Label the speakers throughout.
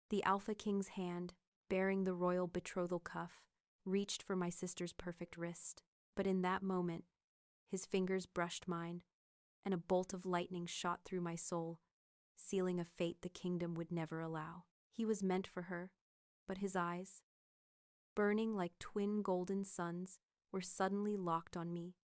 Speaker 1: The Alpha King's hand, bearing the royal betrothal cuff, reached for my sister's perfect wrist. But in that moment, his fingers brushed mine, and a bolt of lightning shot through my soul, sealing a fate the kingdom would never allow. He was meant for her, but his eyes, burning like twin golden suns, were suddenly locked on me,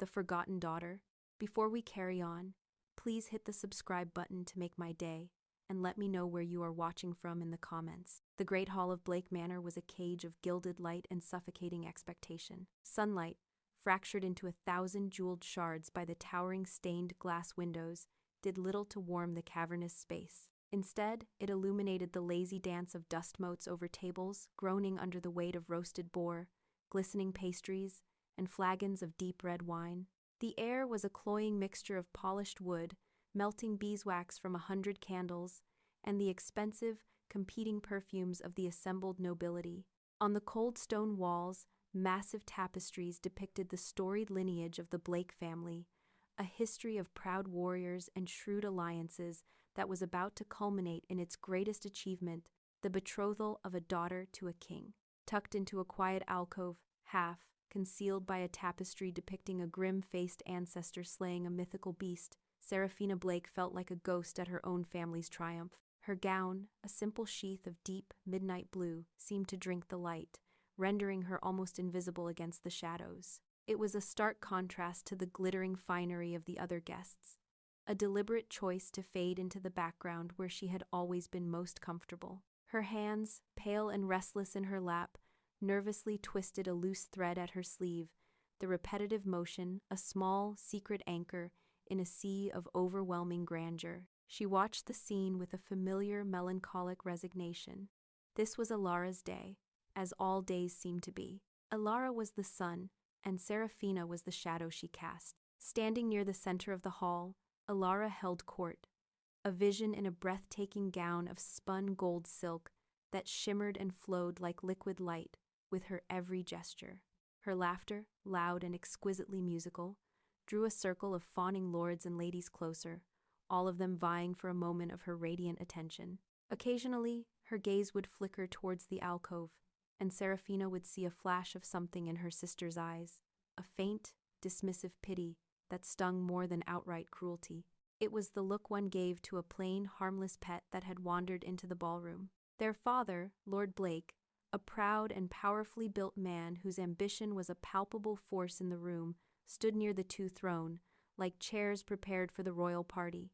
Speaker 1: the forgotten daughter. Before we carry on, please hit the subscribe button to make my day, and let me know where you are watching from in the comments. The Great Hall of Blake Manor was a cage of gilded light and suffocating expectation. Sunlight, fractured into 1,000 jeweled shards by the towering stained glass windows, did little to warm the cavernous space. Instead, it illuminated the lazy dance of dust motes over tables, groaning under the weight of roasted boar, glistening pastries, and flagons of deep red wine. The air was a cloying mixture of polished wood, melting beeswax from 100 candles, and the expensive, competing perfumes of the assembled nobility. On the cold stone walls, massive tapestries depicted the storied lineage of the Blake family, a history of proud warriors and shrewd alliances that was about to culminate in its greatest achievement, the betrothal of a daughter to a king. Tucked into a quiet alcove, half concealed by a tapestry depicting a grim-faced ancestor slaying a mythical beast, Seraphina Blake felt like a ghost at her own family's triumph. Her gown, a simple sheath of deep, midnight blue, seemed to drink the light, rendering her almost invisible against the shadows. It was a stark contrast to the glittering finery of the other guests, a deliberate choice to fade into the background where she had always been most comfortable. Her hands, pale and restless in her lap, nervously twisted a loose thread at her sleeve, the repetitive motion a small, secret anchor in a sea of overwhelming grandeur. She watched the scene with a familiar, melancholic resignation. This was Alara's day, as all days seemed to be. Alara was the sun, and Seraphina was the shadow she cast. Standing near the center of the hall, Alara held court, a vision in a breathtaking gown of spun gold silk that shimmered and flowed like liquid light with her every gesture. Her laughter, loud and exquisitely musical, drew a circle of fawning lords and ladies closer, all of them vying for a moment of her radiant attention. Occasionally, her gaze would flicker towards the alcove, and Seraphina would see a flash of something in her sister's eyes, a faint, dismissive pity that stung more than outright cruelty. It was the look one gave to a plain, harmless pet that had wandered into the ballroom. Their father, Lord Blake, a proud and powerfully built man whose ambition was a palpable force in the room, stood near the two throne, like chairs prepared for the royal party.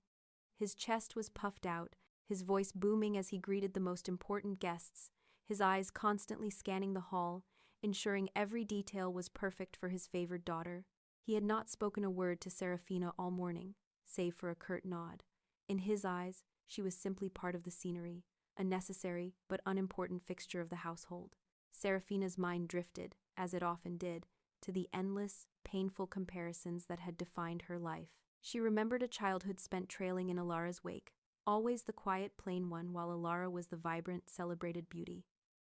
Speaker 1: His chest was puffed out, his voice booming as he greeted the most important guests, his eyes constantly scanning the hall, ensuring every detail was perfect for his favored daughter. He had not spoken a word to Seraphina all morning, save for a curt nod. In his eyes, she was simply part of the scenery, a necessary but unimportant fixture of the household. Seraphina's mind drifted, as it often did, to the endless, painful comparisons that had defined her life. She remembered a childhood spent trailing in Alara's wake, always the quiet, plain one, while Alara was the vibrant, celebrated beauty.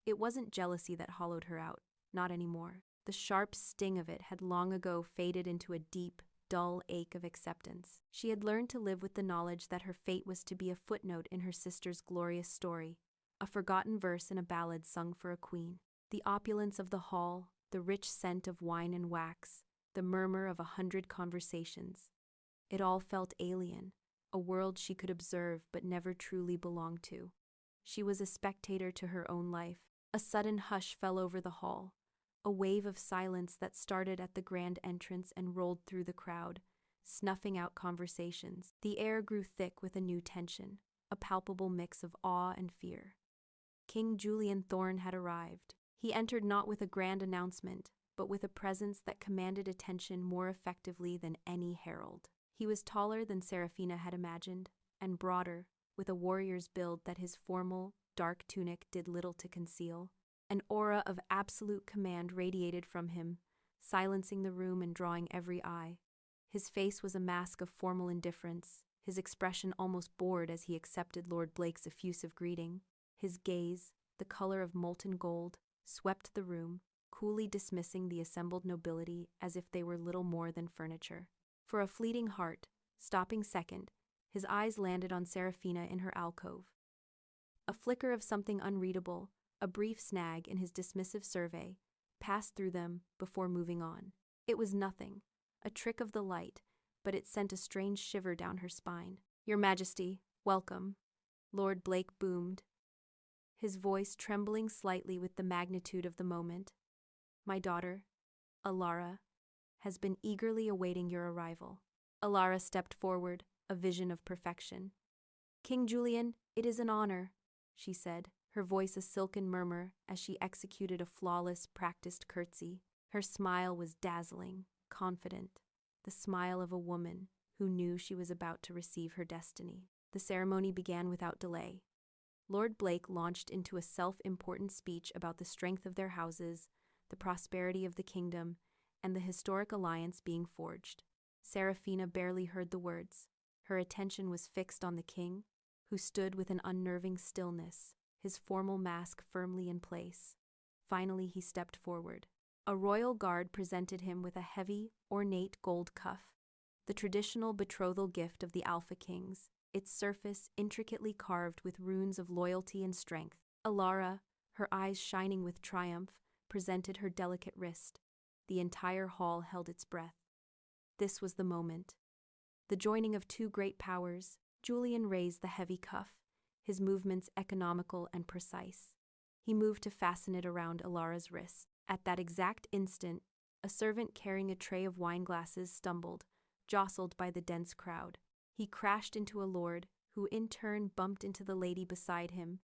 Speaker 1: It wasn't jealousy that hollowed her out, not anymore. The sharp sting of it had long ago faded into a deep, dull ache of acceptance. She had learned to live with the knowledge that her fate was to be a footnote in her sister's glorious story, a forgotten verse in a ballad sung for a queen. The opulence of the hall, the rich scent of wine and wax, the murmur of 100 conversations. It all felt alien, a world she could observe but never truly belong to. She was a spectator to her own life. A sudden hush fell over the hall, a wave of silence that started at the grand entrance and rolled through the crowd, snuffing out conversations. The air grew thick with a new tension, a palpable mix of awe and fear. King Julian Thorn had arrived. He entered not with a grand announcement, but with a presence that commanded attention more effectively than any herald. He was taller than Seraphina had imagined, and broader, with a warrior's build that his formal, dark tunic did little to conceal. An aura of absolute command radiated from him, silencing the room and drawing every eye. His face was a mask of formal indifference, his expression almost bored as he accepted Lord Blake's effusive greeting. His gaze, the color of molten gold, swept the room, coolly dismissing the assembled nobility as if they were little more than furniture. For a fleeting heart, stopping second, his eyes landed on Seraphina in her alcove. A flicker of something unreadable, a brief snag in his dismissive survey, passed through them before moving on. It was nothing, a trick of the light, but it sent a strange shiver down her spine. "Your Majesty, welcome," Lord Blake boomed, his voice trembling slightly with the magnitude of the moment. "My daughter, Alara, has been eagerly awaiting your arrival." Alara stepped forward, a vision of perfection. "King Julian, it is an honor," she said, her voice a silken murmur as she executed a flawless, practiced curtsy. Her smile was dazzling, confident, the smile of a woman who knew she was about to receive her destiny. The ceremony began without delay. Lord Blake launched into a self-important speech about the strength of their houses, the prosperity of the kingdom, and the historic alliance being forged. Seraphina barely heard the words. Her attention was fixed on the king, who stood with an unnerving stillness, his formal mask firmly in place. Finally, he stepped forward. A royal guard presented him with a heavy, ornate gold cuff, the traditional betrothal gift of the Alpha Kings, its surface intricately carved with runes of loyalty and strength. Alara, her eyes shining with triumph, presented her delicate wrist. The entire hall held its breath. This was the moment. The joining of two great powers. Julian raised the heavy cuff, his movements economical and precise. He moved to fasten it around Alara's wrist. At that exact instant, a servant carrying a tray of wine glasses stumbled, jostled by the dense crowd. He crashed into a lord, who in turn bumped into the lady beside him,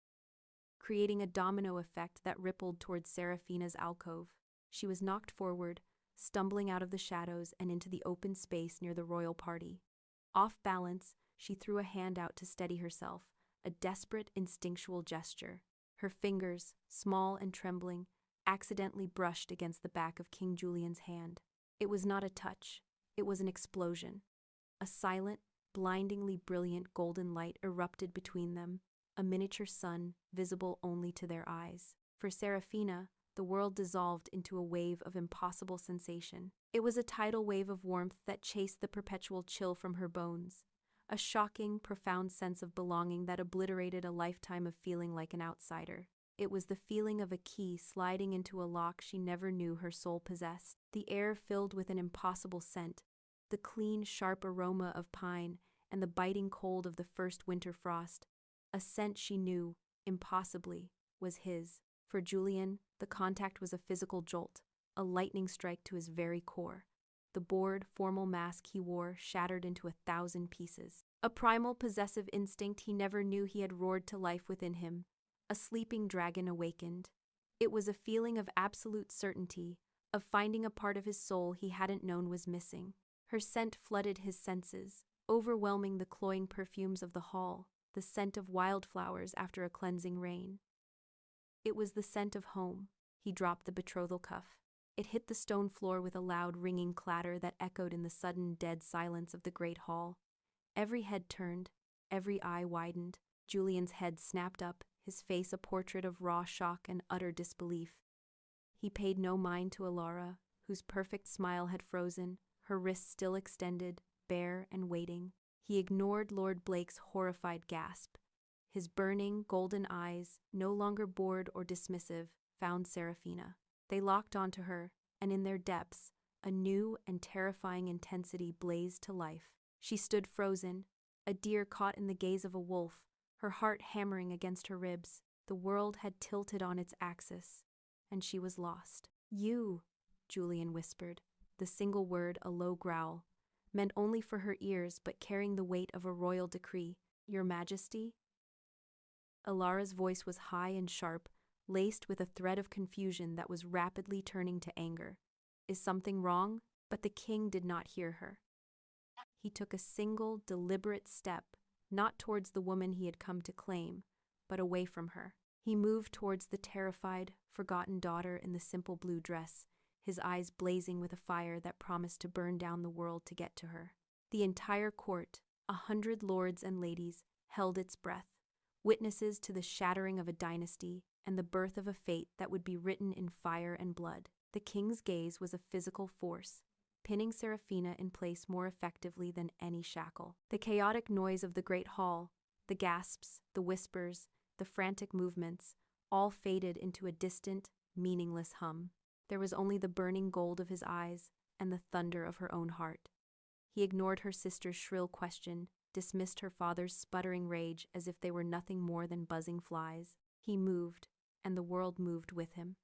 Speaker 1: creating a domino effect that rippled towards Seraphina's alcove. She was knocked forward, stumbling out of the shadows and into the open space near the royal party. Off balance, she threw a hand out to steady herself, a desperate, instinctual gesture. Her fingers, small and trembling, accidentally brushed against the back of King Julian's hand. It was not a touch, it was an explosion. A silent, blindingly brilliant golden light erupted between them, a miniature sun visible only to their eyes. For Seraphina, the world dissolved into a wave of impossible sensation. It was a tidal wave of warmth that chased the perpetual chill from her bones, a shocking, profound sense of belonging that obliterated a lifetime of feeling like an outsider. It was the feeling of a key sliding into a lock she never knew her soul possessed. The air filled with an impossible scent, the clean, sharp aroma of pine and the biting cold of the first winter frost, a scent she knew, impossibly, was his. For Julian, the contact was a physical jolt, a lightning strike to his very core. The bored, formal mask he wore shattered into 1,000 pieces. A primal, possessive instinct he never knew he had roared to life within him. A sleeping dragon awakened. It was a feeling of absolute certainty, of finding a part of his soul he hadn't known was missing. Her scent flooded his senses, overwhelming the cloying perfumes of the hall, the scent of wildflowers after a cleansing rain. It was the scent of home. He dropped the betrothal cuff. It hit the stone floor with a loud ringing clatter that echoed in the sudden dead silence of the great hall. Every head turned, every eye widened. Julian's head snapped up, his face a portrait of raw shock and utter disbelief. He paid no mind to Alara, whose perfect smile had frozen, her wrists still extended, bare and waiting. He ignored Lord Blake's horrified gasp. His burning, golden eyes, no longer bored or dismissive, found Seraphina. They locked onto her, and in their depths, a new and terrifying intensity blazed to life. She stood frozen, a deer caught in the gaze of a wolf, her heart hammering against her ribs. The world had tilted on its axis, and she was lost. "You," Julian whispered, the single word a low growl, meant only for her ears but carrying the weight of a royal decree. "Your Majesty?" Alara's voice was high and sharp, laced with a thread of confusion that was rapidly turning to anger. "Is something wrong?" But the king did not hear her. He took a single, deliberate step, not towards the woman he had come to claim, but away from her. He moved towards the terrified, forgotten daughter in the simple blue dress, his eyes blazing with a fire that promised to burn down the world to get to her. The entire court, 100 lords and ladies, held its breath, witnesses to the shattering of a dynasty and the birth of a fate that would be written in fire and blood. The king's gaze was a physical force, pinning Seraphina in place more effectively than any shackle. The chaotic noise of the great hall, the gasps, the whispers, the frantic movements, all faded into a distant, meaningless hum. There was only the burning gold of his eyes and the thunder of her own heart. He ignored her sister's shrill question, dismissed her father's sputtering rage as if they were nothing more than buzzing flies. He moved, and the world moved with him.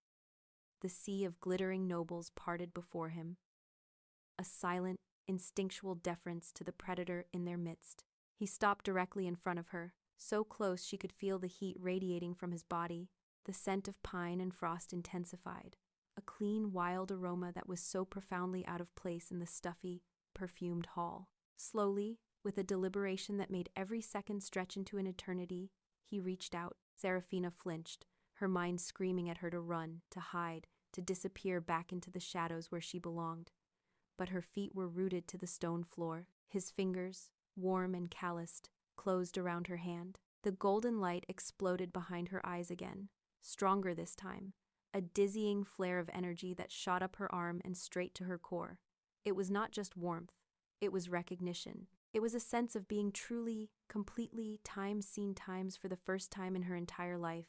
Speaker 1: The sea of glittering nobles parted before him, a silent, instinctual deference to the predator in their midst. He stopped directly in front of her, so close she could feel the heat radiating from his body. The scent of pine and frost intensified, a clean, wild aroma that was so profoundly out of place in the stuffy, perfumed hall. Slowly, with a deliberation that made every second stretch into an eternity, he reached out. Seraphina flinched, her mind screaming at her to run, to hide, to disappear back into the shadows where she belonged. But her feet were rooted to the stone floor. His fingers, warm and calloused, closed around her hand. The golden light exploded behind her eyes again, stronger this time, a dizzying flare of energy that shot up her arm and straight to her core. It was not just warmth, it was recognition. It was a sense of being truly, completely, seen times for the first time in her entire life,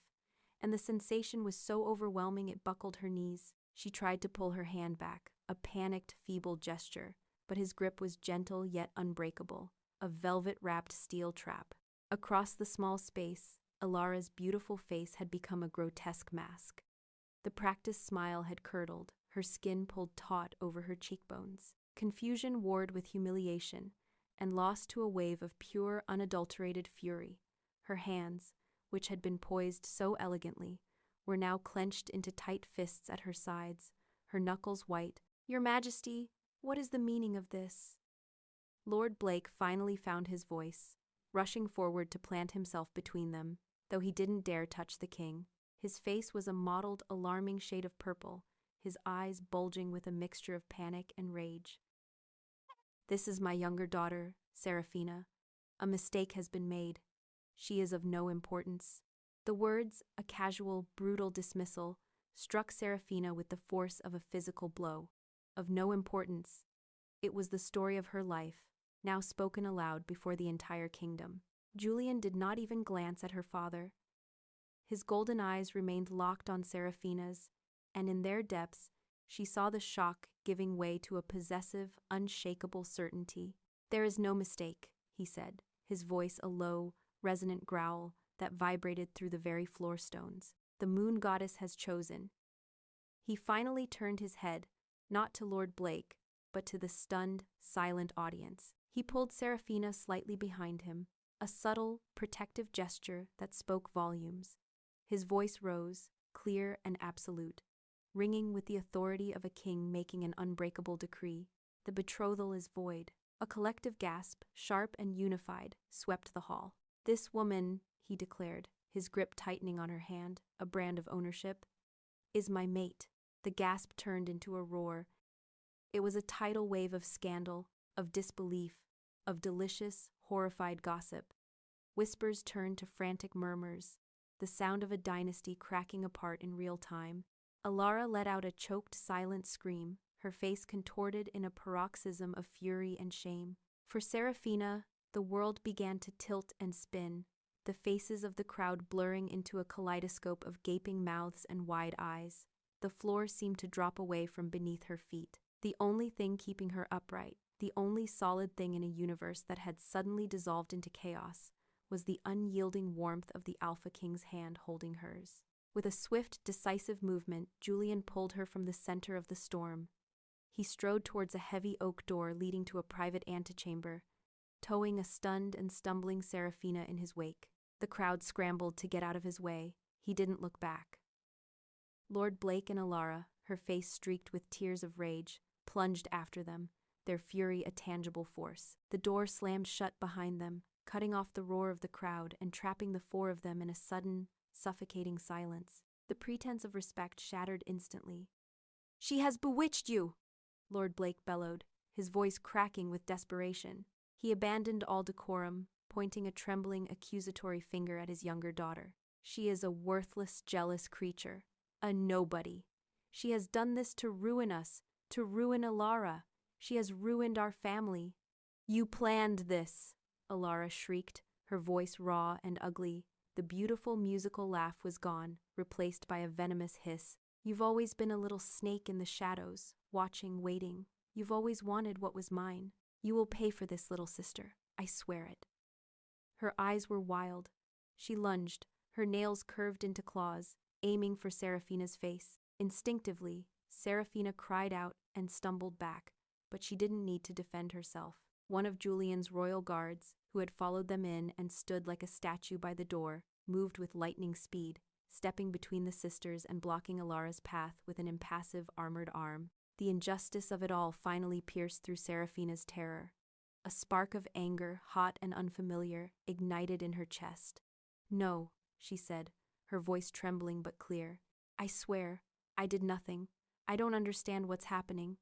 Speaker 1: and the sensation was so overwhelming it buckled her knees. She tried to pull her hand back, a panicked, feeble gesture, but his grip was gentle yet unbreakable, a velvet-wrapped steel trap. Across the small space, Alara's beautiful face had become a grotesque mask. The practiced smile had curdled, her skin pulled taut over her cheekbones. Confusion warred with humiliation, and lost to a wave of pure, unadulterated fury. Her hands, which had been poised so elegantly, were now clenched into tight fists at her sides, her knuckles white. "Your Majesty, what is the meaning of this?" Lord Blake finally found his voice, rushing forward to plant himself between them, though he didn't dare touch the king. His face was a mottled, alarming shade of purple, his eyes bulging with a mixture of panic and rage. "This is my younger daughter, Seraphina. A mistake has been made. She is of no importance." The words, a casual, brutal dismissal, struck Seraphina with the force of a physical blow. Of no importance. It was the story of her life, now spoken aloud before the entire kingdom. Julian did not even glance at her father. His golden eyes remained locked on Seraphina's, and in their depths, she saw the shock giving way to a possessive, unshakable certainty. "There is no mistake," he said, his voice a low, resonant growl that vibrated through the very floor stones. "The moon goddess has chosen." He finally turned his head, not to Lord Blake, but to the stunned, silent audience. He pulled Seraphina slightly behind him, a subtle, protective gesture that spoke volumes. His voice rose, clear and absolute, ringing with the authority of a king making an unbreakable decree. "The betrothal is void." A collective gasp, sharp and unified, swept the hall. "This woman," he declared, his grip tightening on her hand, a brand of ownership, "is my mate." The gasp turned into a roar. It was a tidal wave of scandal, of disbelief, of delicious, horrified gossip. Whispers turned to frantic murmurs, the sound of a dynasty cracking apart in real time. Alara let out a choked, silent scream, her face contorted in a paroxysm of fury and shame. For Seraphina, the world began to tilt and spin, the faces of the crowd blurring into a kaleidoscope of gaping mouths and wide eyes. The floor seemed to drop away from beneath her feet. The only thing keeping her upright, the only solid thing in a universe that had suddenly dissolved into chaos, was the unyielding warmth of the Alpha King's hand holding hers. With a swift, decisive movement, Julian pulled her from the center of the storm. He strode towards a heavy oak door leading to a private antechamber, towing a stunned and stumbling Seraphina in his wake. The crowd scrambled to get out of his way. He didn't look back. Lord Blake and Alara, her face streaked with tears of rage, plunged after them, their fury a tangible force. The door slammed shut behind them, cutting off the roar of the crowd and trapping the four of them in a sudden, suffocating silence. The pretense of respect shattered instantly. "She has bewitched you!" Lord Blake bellowed, his voice cracking with desperation. He abandoned all decorum, pointing a trembling, accusatory finger at his younger daughter. "She is a worthless, jealous creature, a nobody. She has done this to ruin us, to ruin Alara. She has ruined our family." "You planned this," Alara shrieked, her voice raw and ugly. The beautiful musical laugh was gone, replaced by a venomous hiss. You've always been a little snake in the shadows, watching, waiting. You've always wanted what was mine. You will pay for this, little sister. I swear it. Her eyes were wild. She lunged, her nails curved into claws, aiming for Seraphina's face. Instinctively, Seraphina cried out and stumbled back, but she didn't need to defend herself. One of Julian's royal guards, who had followed them in and stood like a statue by the door, moved with lightning speed, stepping between the sisters and blocking Alara's path with an impassive armored arm. The injustice of it all finally pierced through Seraphina's terror. A spark of anger, hot and unfamiliar, ignited in her chest. "No," she said, her voice trembling but clear. "I swear, I did nothing. I don't understand what's happening."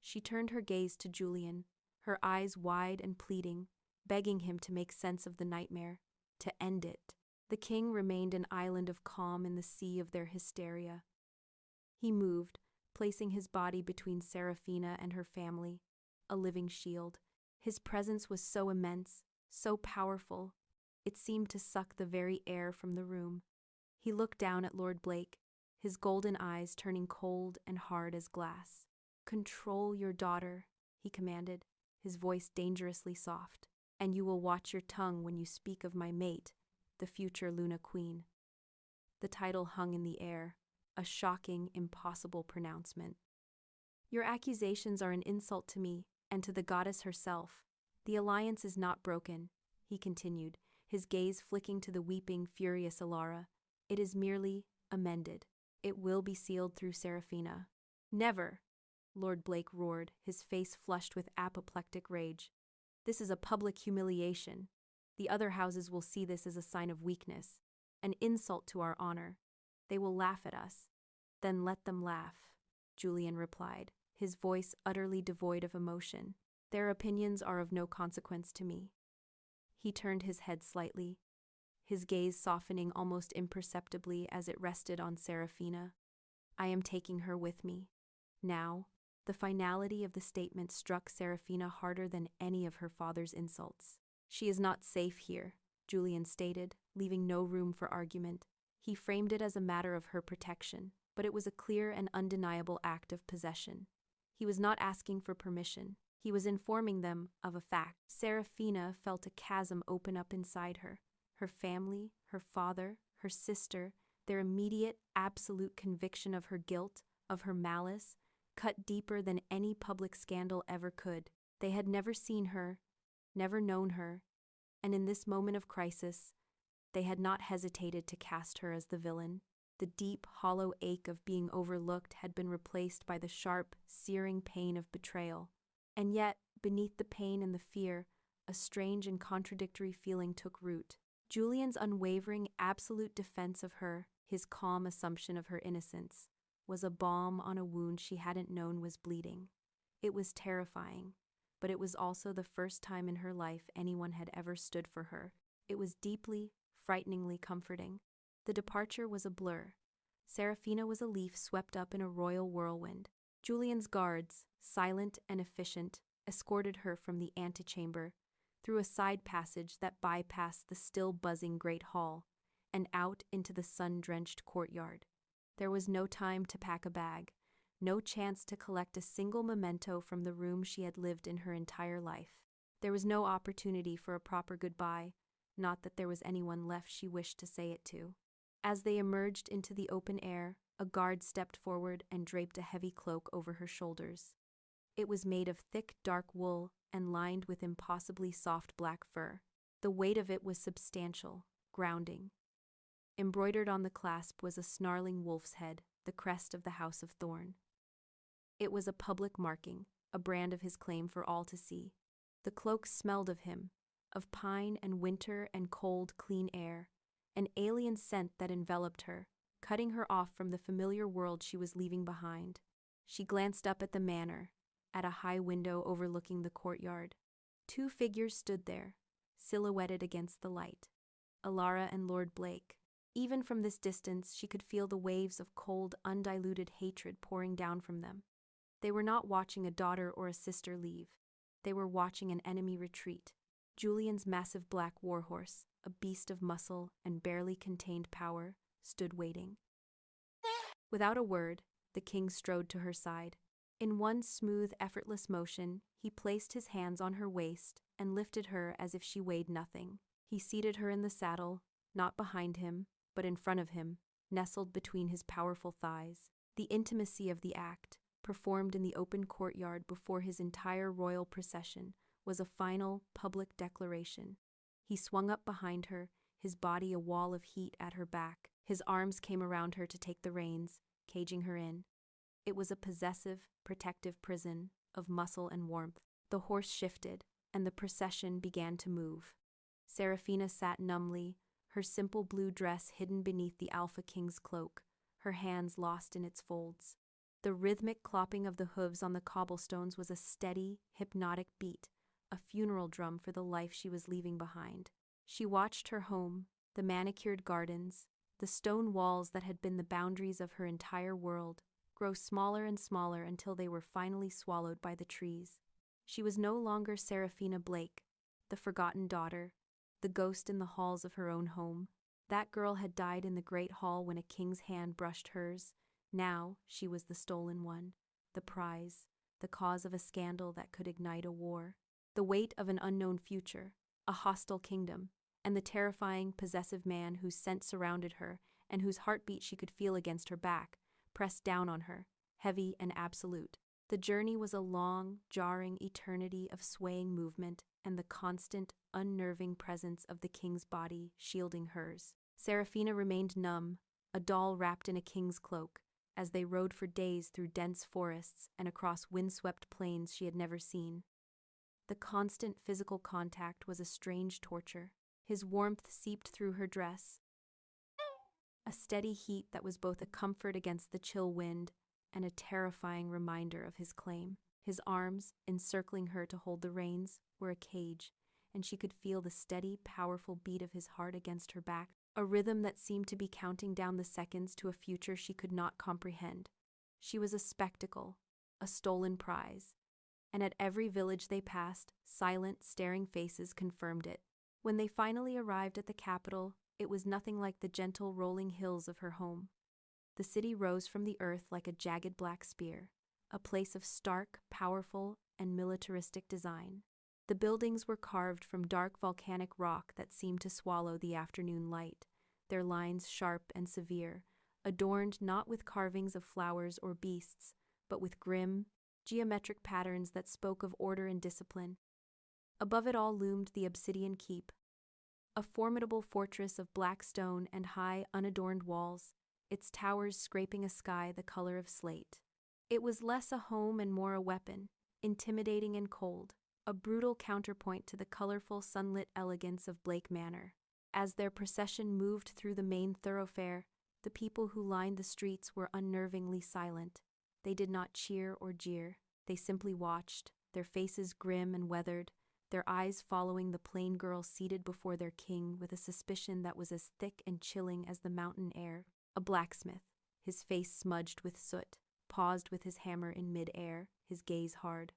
Speaker 1: She turned her gaze to Julian, her eyes wide and pleading, begging him to make sense of the nightmare, to end it. The king remained an island of calm in the sea of their hysteria. He moved, placing his body between Seraphina and her family, a living shield. His presence was so immense, so powerful, it seemed to suck the very air from the room. He looked down at Lord Blake, his golden eyes turning cold and hard as glass. "Control your daughter," he commanded, his voice dangerously soft, "and you will watch your tongue when you speak of my mate, the future Luna Queen." The title hung in the air, a shocking, impossible pronouncement. "Your accusations are an insult to me, and to the goddess herself. The alliance is not broken," he continued, his gaze flicking to the weeping, furious Alara. "It is merely amended. It will be sealed through Seraphina." "Never!" Lord Blake roared, his face flushed with apoplectic rage. "This is a public humiliation. The other houses will see this as a sign of weakness, an insult to our honor. They will laugh at us." "Then let them laugh," Julian replied, his voice utterly devoid of emotion. "Their opinions are of no consequence to me." He turned his head slightly, his gaze softening almost imperceptibly as it rested on Seraphina. "I am taking her with me. Now." The finality of the statement struck Seraphina harder than any of her father's insults. "She is not safe here," Julian stated, leaving no room for argument. He framed it as a matter of her protection, but it was a clear and undeniable act of possession. He was not asking for permission. He was informing them of a fact. Seraphina felt a chasm open up inside her. Her family, her father, her sister, their immediate, absolute conviction of her guilt, of her malice, cut deeper than any public scandal ever could. They had never seen her, never known her, and in this moment of crisis, they had not hesitated to cast her as the villain. The deep, hollow ache of being overlooked had been replaced by the sharp, searing pain of betrayal. And yet, beneath the pain and the fear, a strange and contradictory feeling took root. Julian's unwavering, absolute defense of her, his calm assumption of her innocence, was a balm on a wound she hadn't known was bleeding. It was terrifying, but it was also the first time in her life anyone had ever stood for her. It was deeply, frighteningly comforting. The departure was a blur. Seraphina was a leaf swept up in a royal whirlwind. Julian's guards, silent and efficient, escorted her from the antechamber, through a side passage that bypassed the still buzzing great hall, and out into the sun-drenched courtyard. There was no time to pack a bag, no chance to collect a single memento from the room she had lived in her entire life. There was no opportunity for a proper goodbye, not that there was anyone left she wished to say it to. As they emerged into the open air, a guard stepped forward and draped a heavy cloak over her shoulders. It was made of thick, dark wool and lined with impossibly soft black fur. The weight of it was substantial, grounding. Embroidered on the clasp was a snarling wolf's head, the crest of the House of Thorn. It was a public marking, a brand of his claim for all to see. The cloak smelled of him, of pine and winter and cold, clean air, an alien scent that enveloped her, cutting her off from the familiar world she was leaving behind. She glanced up at the manor, at a high window overlooking the courtyard. Two figures stood there, silhouetted against the light, Alara and Lord Blake. Even from this distance, she could feel the waves of cold, undiluted hatred pouring down from them. They were not watching a daughter or a sister leave. They were watching an enemy retreat. Julian's massive black warhorse, a beast of muscle and barely contained power, stood waiting. Without a word, the king strode to her side. In one smooth, effortless motion, he placed his hands on her waist and lifted her as if she weighed nothing. He seated her in the saddle, not behind him, but in front of him, nestled between his powerful thighs. The intimacy of the act, performed in the open courtyard before his entire royal procession, was a final, public declaration. He swung up behind her, his body a wall of heat at her back. His arms came around her to take the reins, caging her in. It was a possessive, protective prison of muscle and warmth. The horse shifted, and the procession began to move. Seraphina sat numbly, her simple blue dress hidden beneath the Alpha King's cloak, her hands lost in its folds. The rhythmic clopping of the hooves on the cobblestones was a steady, hypnotic beat, a funeral drum for the life she was leaving behind. She watched her home, the manicured gardens, the stone walls that had been the boundaries of her entire world, grow smaller and smaller until they were finally swallowed by the trees. She was no longer Seraphina Blake, the forgotten daughter, the ghost in the halls of her own home. That girl had died in the great hall when a king's hand brushed hers. Now she was the stolen one, the prize, the cause of a scandal that could ignite a war, the weight of an unknown future, a hostile kingdom, and the terrifying, possessive man whose scent surrounded her and whose heartbeat she could feel against her back, pressed down on her, heavy and absolute. The journey was a long, jarring eternity of swaying movement and the constant, unnerving presence of the king's body shielding hers. Seraphina remained numb, a doll wrapped in a king's cloak, as they rode for days through dense forests and across windswept plains she had never seen. The constant physical contact was a strange torture. His warmth seeped through her dress, a steady heat that was both a comfort against the chill wind and a terrifying reminder of his claim. His arms, encircling her to hold the reins, were a cage, and she could feel the steady, powerful beat of his heart against her back, a rhythm that seemed to be counting down the seconds to a future she could not comprehend. She was a spectacle, a stolen prize, and at every village they passed, silent, staring faces confirmed it. When they finally arrived at the capital, it was nothing like the gentle rolling hills of her home. The city rose from the earth like a jagged black spear, a place of stark, powerful, and militaristic design. The buildings were carved from dark volcanic rock that seemed to swallow the afternoon light, their lines sharp and severe, adorned not with carvings of flowers or beasts, but with grim, geometric patterns that spoke of order and discipline. Above it all loomed the obsidian keep, a formidable fortress of black stone and high, unadorned walls, its towers scraping a sky the color of slate. It was less a home and more a weapon, intimidating and cold, a brutal counterpoint to the colorful, sunlit elegance of Blake Manor. As their procession moved through the main thoroughfare, the people who lined the streets were unnervingly silent. They did not cheer or jeer. They simply watched, their faces grim and weathered, their eyes following the plain girl seated before their king with a suspicion that was as thick and chilling as the mountain air. A blacksmith, his face smudged with soot, paused with his hammer in mid-air, his gaze hard.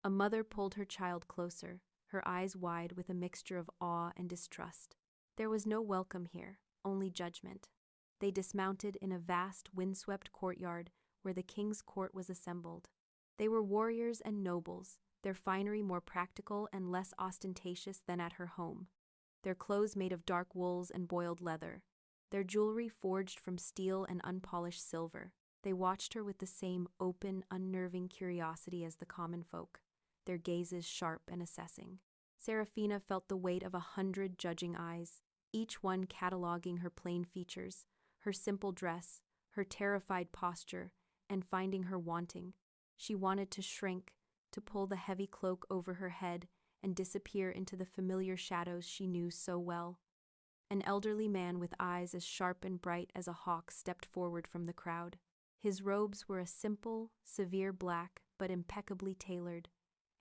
Speaker 1: A mother pulled her child closer, her eyes wide with a mixture of awe and distrust. There was no welcome here, only judgment. They dismounted in a vast, windswept courtyard where the king's court was assembled. They were warriors and nobles, their finery more practical and less ostentatious than at her home, their clothes made of dark wools and boiled leather, their jewelry forged from steel and unpolished silver. They watched her with the same open, unnerving curiosity as the common folk, their gazes sharp and assessing. Seraphina felt the weight of 100 judging eyes, each one cataloging her plain features, her simple dress, her terrified posture, and finding her wanting. She wanted to shrink, to pull the heavy cloak over her head and disappear into the familiar shadows she knew so well. An elderly man with eyes as sharp and bright as a hawk stepped forward from the crowd. His robes were a simple, severe black, but impeccably tailored,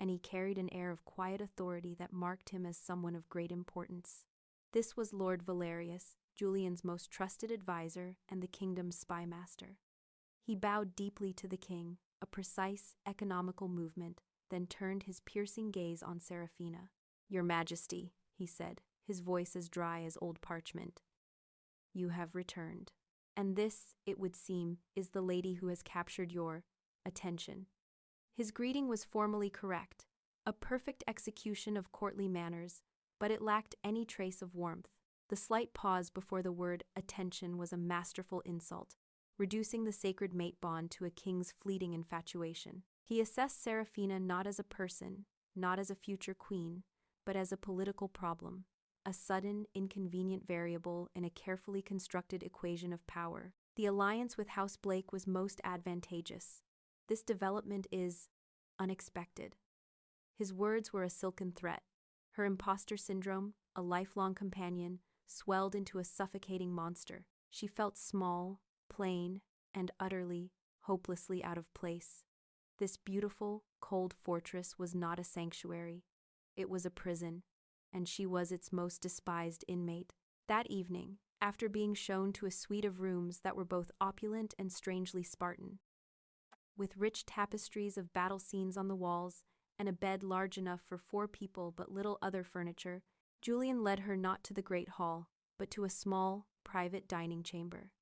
Speaker 1: and he carried an air of quiet authority that marked him as someone of great importance. This was Lord Valerius, Julian's most trusted advisor and the kingdom's spymaster. He bowed deeply to the king, a precise, economical movement, then turned his piercing gaze on Seraphina. Your Majesty, he said, his voice as dry as old parchment. You have returned. And this, it would seem, is the lady who has captured your attention. His greeting was formally correct, a perfect execution of courtly manners, but it lacked any trace of warmth. The slight pause before the word attention was a masterful insult, reducing the sacred mate bond to a king's fleeting infatuation. He assessed Seraphina not as a person, not as a future queen, but as a political problem, a sudden, inconvenient variable in a carefully constructed equation of power. The alliance with House Blake was most advantageous. This development is unexpected. His words were a silken threat. Her imposter syndrome, a lifelong companion, swelled into a suffocating monster. She felt small, plain, and utterly, hopelessly out of place. This beautiful, cold fortress was not a sanctuary. It was a prison, and she was its most despised inmate. That evening, after being shown to a suite of rooms that were both opulent and strangely Spartan, with rich tapestries of battle scenes on the walls and a bed large enough for 4 people but little other furniture, Julian led her not to the great hall, but to a small, private dining chamber.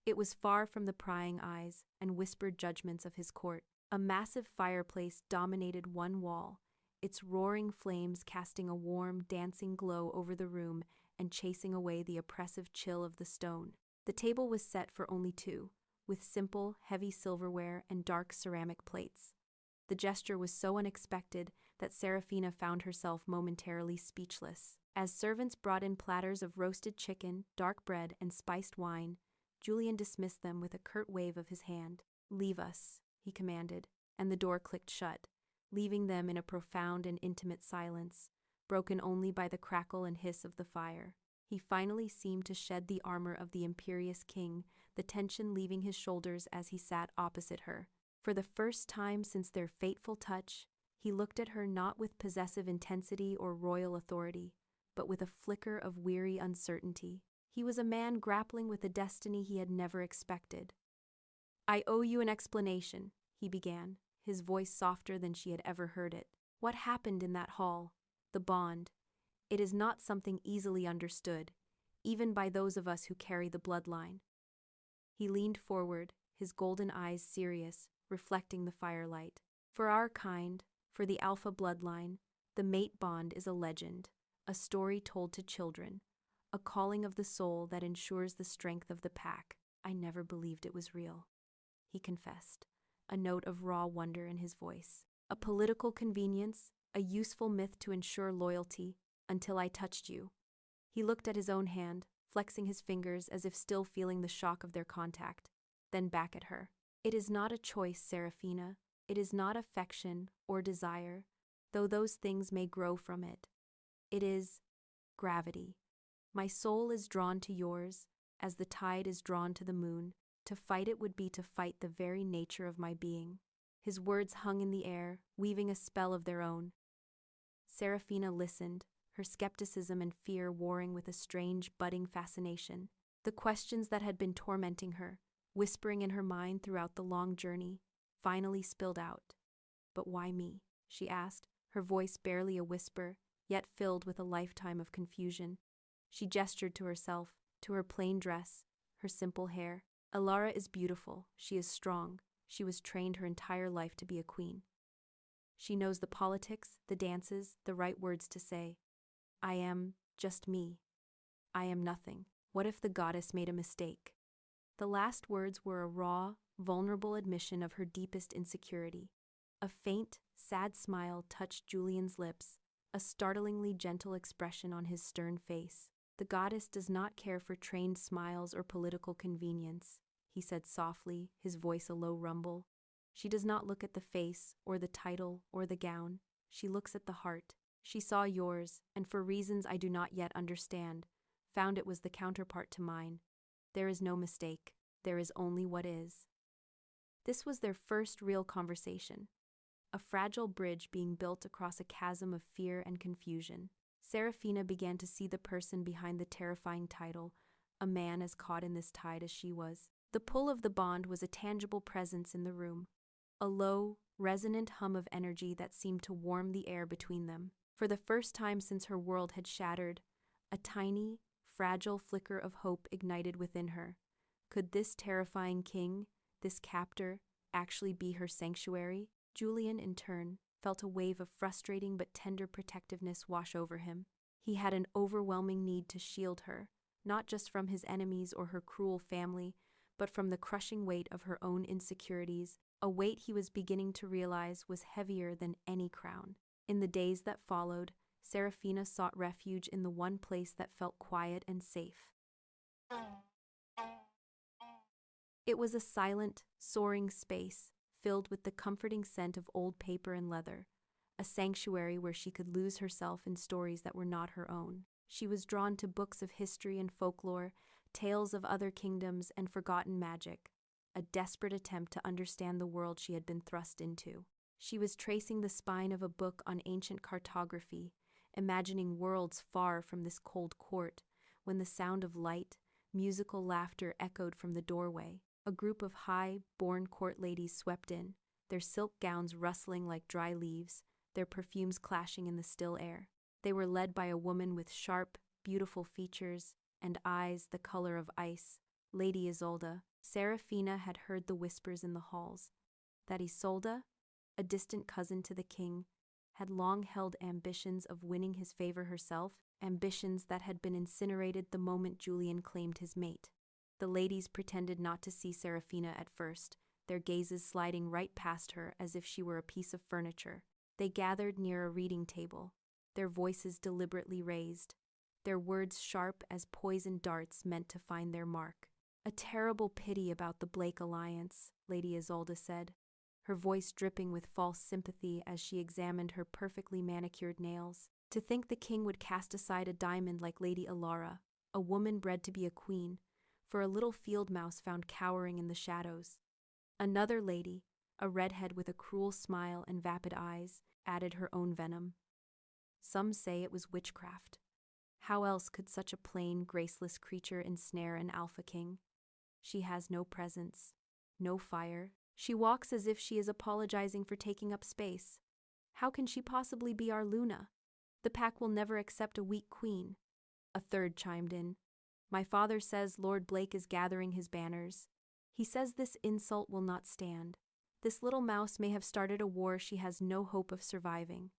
Speaker 1: It was far from the prying eyes and whispered judgments of his court. A massive fireplace dominated one wall, its roaring flames casting a warm, dancing glow over the room and chasing away the oppressive chill of the stone. The table was set for only 2, with simple, heavy silverware and dark ceramic plates. The gesture was so unexpected that Seraphina found herself momentarily speechless. As servants brought in platters of roasted chicken, dark bread, and spiced wine, Julian dismissed them with a curt wave of his hand. "Leave us," he commanded, and the door clicked shut, leaving them in a profound and intimate silence, broken only by the crackle and hiss of the fire. He finally seemed to shed the armor of the imperious king, the tension leaving his shoulders as he sat opposite her. For the first time since their fateful touch, he looked at her not with possessive intensity or royal authority, but with a flicker of weary uncertainty. He was a man grappling with a destiny he had never expected. "I owe you an explanation," he began, his voice softer than she had ever heard it. "What happened in that hall? The bond. It is not something easily understood, even by those of us who carry the bloodline." He leaned forward, his golden eyes serious, reflecting the firelight. "For our kind, for the Alpha bloodline, the mate bond is a legend, a story told to children, a calling of the soul that ensures the strength of the pack. I never believed it was real," he confessed, a note of raw wonder in his voice. "A political convenience, a useful myth to ensure loyalty, until I touched you." He looked at his own hand, flexing his fingers as if still feeling the shock of their contact, then back at her. "It is not a choice, Seraphina. It is not affection or desire, though those things may grow from it. It is gravity. My soul is drawn to yours, as the tide is drawn to the moon. To fight it would be to fight the very nature of my being." His words hung in the air, weaving a spell of their own. Seraphina listened, her skepticism and fear warring with a strange, budding fascination. The questions that had been tormenting her, whispering in her mind throughout the long journey, finally spilled out. "But why me?" she asked, her voice barely a whisper, yet filled with a lifetime of confusion. She gestured to herself, to her plain dress, her simple hair. "Alara is beautiful, she is strong, she was trained her entire life to be a queen. She knows the politics, the dances, the right words to say. I am just me. I am nothing. What if the goddess made a mistake?" The last words were a raw, vulnerable admission of her deepest insecurity. A faint, sad smile touched Julian's lips, a startlingly gentle expression on his stern face. "The goddess does not care for trained smiles or political convenience," he said softly, his voice a low rumble. "She does not look at the face, or the title, or the gown. She looks at the heart. She saw yours, and for reasons I do not yet understand, found it was the counterpart to mine. There is no mistake. There is only what is." This was their first real conversation, a fragile bridge being built across a chasm of fear and confusion. Seraphina began to see the person behind the terrifying title, a man as caught in this tide as she was. The pull of the bond was a tangible presence in the room, a low, resonant hum of energy that seemed to warm the air between them. For the first time since her world had shattered, a tiny, fragile flicker of hope ignited within her. Could this terrifying king, this captor, actually be her sanctuary? Julian, in turn, felt a wave of frustrating but tender protectiveness wash over him. He had an overwhelming need to shield her, not just from his enemies or her cruel family, but from the crushing weight of her own insecurities, a weight he was beginning to realize was heavier than any crown. In the days that followed, Seraphina sought refuge in the one place that felt quiet and safe. It was a silent, soaring space, filled with the comforting scent of old paper and leather, a sanctuary where she could lose herself in stories that were not her own. She was drawn to books of history and folklore, tales of other kingdoms and forgotten magic, a desperate attempt to understand the world she had been thrust into. She was tracing the spine of a book on ancient cartography, imagining worlds far from this cold court, when the sound of light, musical laughter echoed from the doorway. A group of high-born court ladies swept in, their silk gowns rustling like dry leaves, their perfumes clashing in the still air. They were led by a woman with sharp, beautiful features and eyes the color of ice, Lady Isolde. Seraphina had heard the whispers in the halls, that Isolde, a distant cousin to the king, had long held ambitions of winning his favor herself, ambitions that had been incinerated the moment Julian claimed his mate. The ladies pretended not to see Seraphina at first, their gazes sliding right past her as if she were a piece of furniture. They gathered near a reading table, their voices deliberately raised, their words sharp as poisoned darts meant to find their mark. "A terrible pity about the Blake alliance," Lady Isolde said, her voice dripping with false sympathy as she examined her perfectly manicured nails. "To think the king would cast aside a diamond like Lady Alara, a woman bred to be a queen, for a little field mouse found cowering in the shadows." Another lady, a redhead with a cruel smile and vapid eyes, added her own venom. "Some say it was witchcraft. How else could such a plain, graceless creature ensnare an Alpha King? She has no presence, no fire. She walks as if she is apologizing for taking up space. How can she possibly be our Luna? The pack will never accept a weak queen." A third chimed in. "My father says Lord Blake is gathering his banners. He says this insult will not stand. This little mouse may have started a war she has no hope of surviving."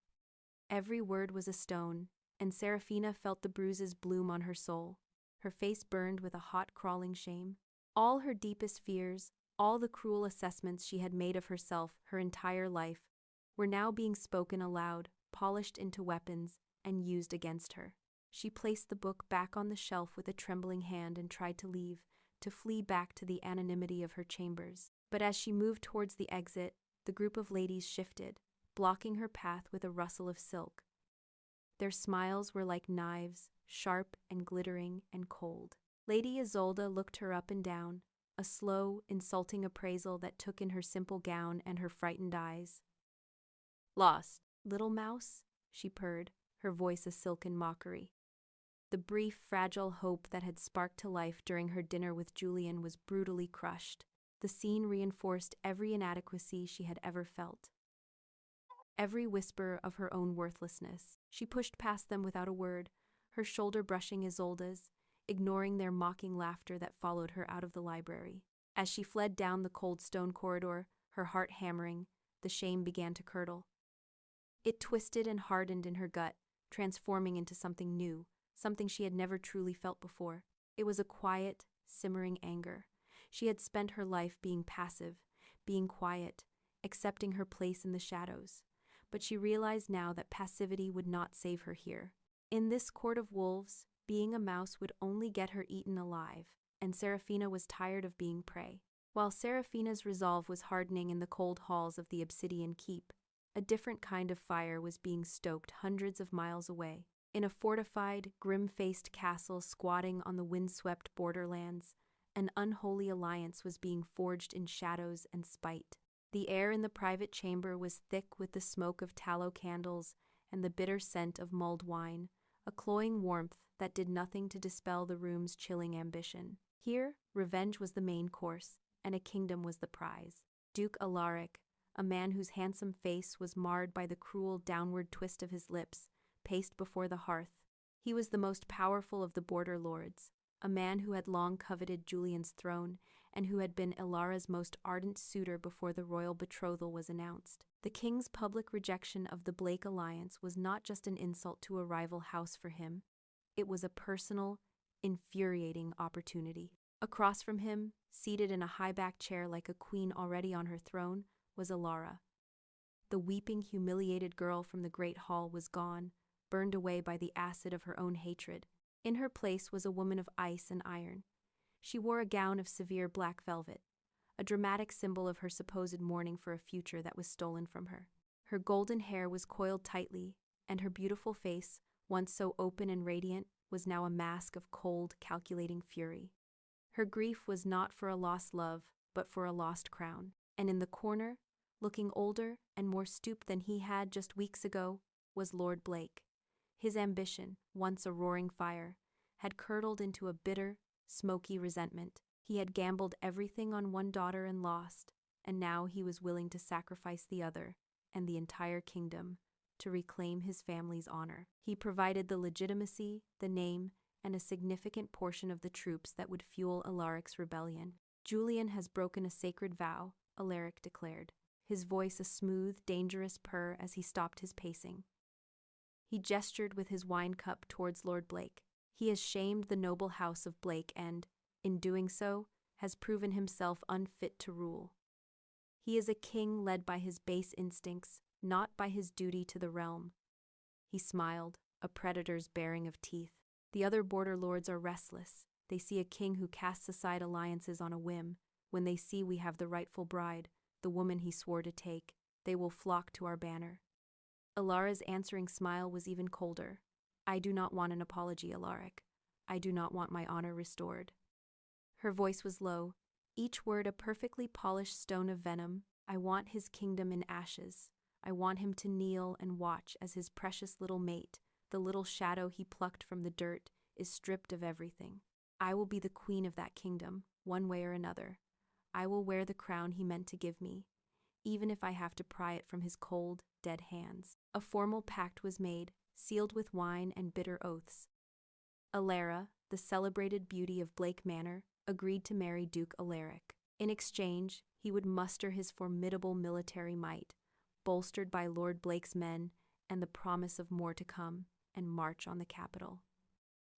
Speaker 1: Every word was a stone, and Seraphina felt the bruises bloom on her soul. Her face burned with a hot, crawling shame. All her deepest fears, all the cruel assessments she had made of herself her entire life, were now being spoken aloud, polished into weapons, and used against her. She placed the book back on the shelf with a trembling hand and tried to leave, to flee back to the anonymity of her chambers. But as she moved towards the exit, the group of ladies shifted, blocking her path with a rustle of silk. Their smiles were like knives, sharp and glittering and cold. Lady Isolde looked her up and down, a slow, insulting appraisal that took in her simple gown and her frightened eyes. "Lost, little mouse?" she purred, her voice a silken mockery. The brief, fragile hope that had sparked to life during her dinner with Julian was brutally crushed. The scene reinforced every inadequacy she had ever felt, every whisper of her own worthlessness. She pushed past them without a word, her shoulder brushing Isolde's, ignoring their mocking laughter that followed her out of the library. As she fled down the cold stone corridor, her heart hammering, the shame began to curdle. It twisted and hardened in her gut, transforming into something new, something she had never truly felt before. It was a quiet, simmering anger. She had spent her life being passive, being quiet, accepting her place in the shadows. But she realized now that passivity would not save her here. In this court of wolves, being a mouse would only get her eaten alive, and Seraphina was tired of being prey. While Seraphina's resolve was hardening in the cold halls of the Obsidian Keep, a different kind of fire was being stoked hundreds of miles away. In a fortified, grim-faced castle squatting on the windswept borderlands, an unholy alliance was being forged in shadows and spite. The air in the private chamber was thick with the smoke of tallow candles and the bitter scent of mulled wine, a cloying warmth that did nothing to dispel the room's chilling ambition. Here, revenge was the main course, and a kingdom was the prize. Duke Alaric, a man whose handsome face was marred by the cruel downward twist of his lips, paced before the hearth. He was the most powerful of the border lords, a man who had long coveted Julian's throne and who had been Ilara's most ardent suitor before the royal betrothal was announced. The king's public rejection of the Blake alliance was not just an insult to a rival house for him, it was a personal, infuriating opportunity. Across from him, seated in a high-backed chair like a queen already on her throne, was Ilara. The weeping, humiliated girl from the great hall was gone, burned away by the acid of her own hatred. In her place was a woman of ice and iron. She wore a gown of severe black velvet, a dramatic symbol of her supposed mourning for a future that was stolen from her. Her golden hair was coiled tightly, and her beautiful face, once so open and radiant, was now a mask of cold, calculating fury. Her grief was not for a lost love, but for a lost crown. And in the corner, looking older and more stooped than he had just weeks ago, was Lord Blake. His ambition, once a roaring fire, had curdled into a bitter, smoky resentment. He had gambled everything on one daughter and lost, and now he was willing to sacrifice the other, and the entire kingdom, to reclaim his family's honor. He provided the legitimacy, the name, and a significant portion of the troops that would fuel Alaric's rebellion. Julian has broken a sacred vow, Alaric declared, his voice a smooth, dangerous purr as he stopped his pacing. He gestured with his wine cup towards Lord Blake. He has shamed the noble house of Blake and, in doing so, has proven himself unfit to rule. He is a king led by his base instincts, not by his duty to the realm. He smiled, a predator's baring of teeth. The other border lords are restless. They see a king who casts aside alliances on a whim. When they see we have the rightful bride, the woman he swore to take, they will flock to our banner. Ilara's answering smile was even colder. I do not want an apology, Alaric. I do not want my honor restored. Her voice was low, each word a perfectly polished stone of venom. I want his kingdom in ashes. I want him to kneel and watch as his precious little mate, the little shadow he plucked from the dirt, is stripped of everything. I will be the queen of that kingdom, one way or another. I will wear the crown he meant to give me, even if I have to pry it from his cold, dead hands. A formal pact was made, sealed with wine and bitter oaths. Ilara, the celebrated beauty of Blake Manor, agreed to marry Duke Alaric. In exchange, he would muster his formidable military might, bolstered by Lord Blake's men and the promise of more to come, and march on the capital.